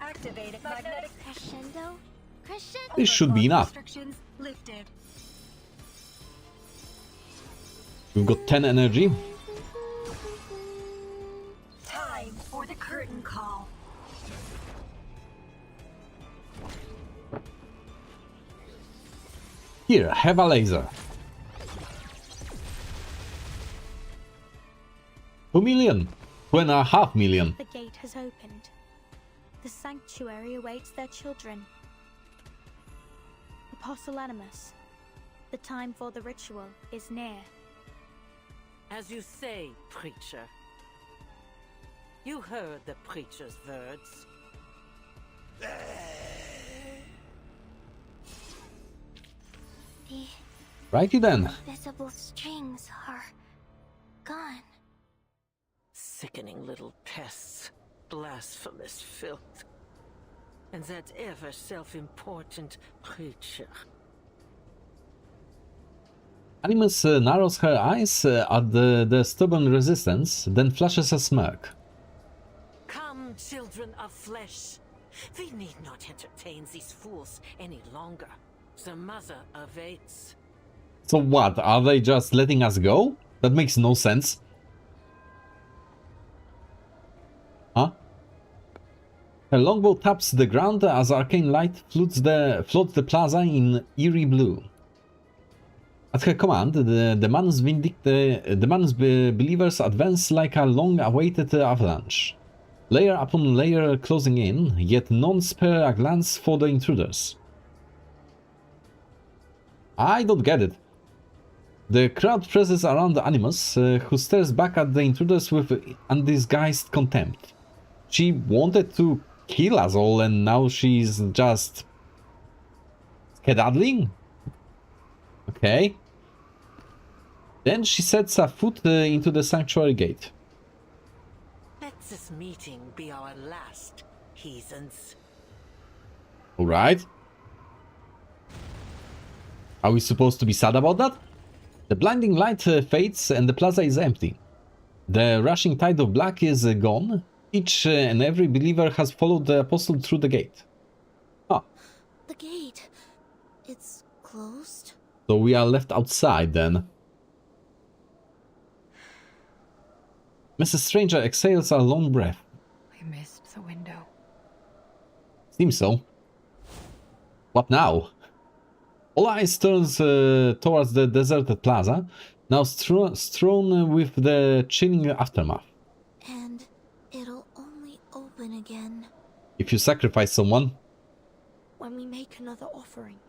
Activated magnetic Crescendo? Crescendo? This should be enough. restrictions lifted. We've got 10 energy. Time for the curtain call. Here, have a laser. 2 million. 2.5 million. The gate has opened. The sanctuary awaits their children. Apostle Animus, the time for the ritual is near. As you say, preacher. You heard the preacher's words. The Righty then. invisible strings are gone. Sickening little pests. Blasphemous filth. And that ever self-important preacher. Animus narrows her eyes at the stubborn resistance, then flashes a smirk. Come, children of flesh. We need not entertain these fools any longer. The mother awaits. So what, are they just letting us go? That makes no sense. Huh? Her longbow taps the ground as arcane light floats the plaza in eerie blue. At her command, the man's believers advance like a long-awaited avalanche. Layer upon layer closing in, yet none spare a glance for the intruders. I don't get it. The crowd presses around Animus, who stares back at the intruders with undisguised contempt. She wanted to kill us all and now she's just skedaddling? Okay. Then she sets a foot into the sanctuary gate. Let this meeting be our last, heathens. Alright. Are we supposed to be sad about that? The blinding light fades and the plaza is empty. The rushing tide of black is gone. Each and every believer has followed the apostle through the gate. Ah. The gate. It's closed. So we are left outside then. Mrs. Stranger exhales a long breath. We missed the window. Seems so. What now? All eyes turns towards the deserted plaza, now strewn with the chilling aftermath. And it'll only open again If you sacrifice someone. When we make another offering.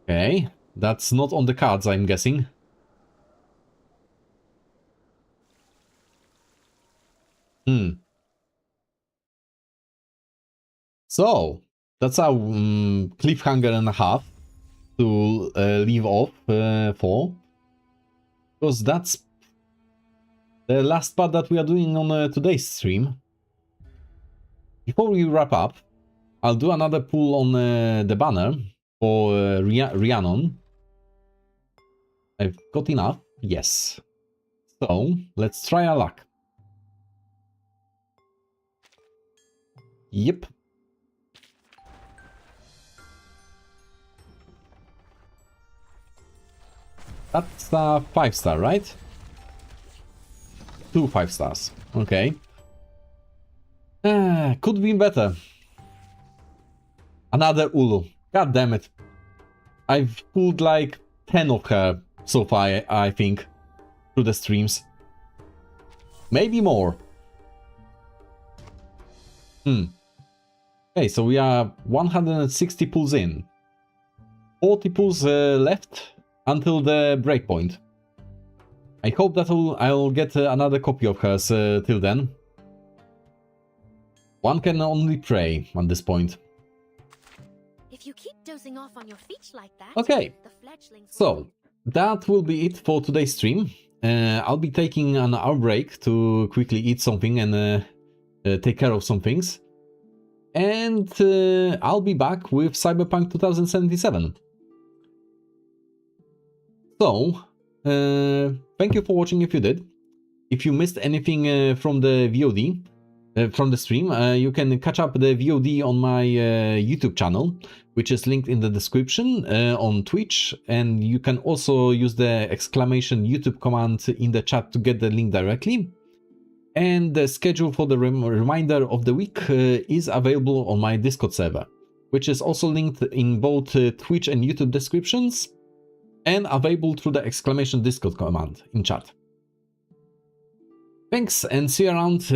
Okay, that's not on the cards, I'm guessing. So, that's our cliffhanger and a half to leave off for. Because that's the last part that we are doing on today's stream. Before we wrap up, I'll do another pull on the banner for Rhiannon. I've got enough, yes. So, let's try our luck. Yep. That's a 5-star, right? 2 5 stars. Okay. Could be better. Another Ulu. God damn it. I've pulled like 10 of her so far, I think. through the streams. Maybe more. Okay, so we are 160 pulls in. 40 pulls left until the breakpoint. I hope that I'll get another copy of hers till then. One can only pray at this point. If you keep dozing off on your feet like that, Okay, the fledglings so that will be it for today's stream. I'll be taking an hour break to quickly eat something and take care of some things. And I'll be back with Cyberpunk 2077. So, thank you for watching if you did. If you missed anything from the VOD, from the stream, you can catch up the VOD on my YouTube channel, which is linked in the description, on Twitch, and you can also use the exclamation YouTube command in the chat to get the link directly. And the schedule for the reminder of the week is available on my Discord server, which is also linked in both Twitch and YouTube descriptions, and available through the exclamation Discord command in chat. Thanks, and see you around.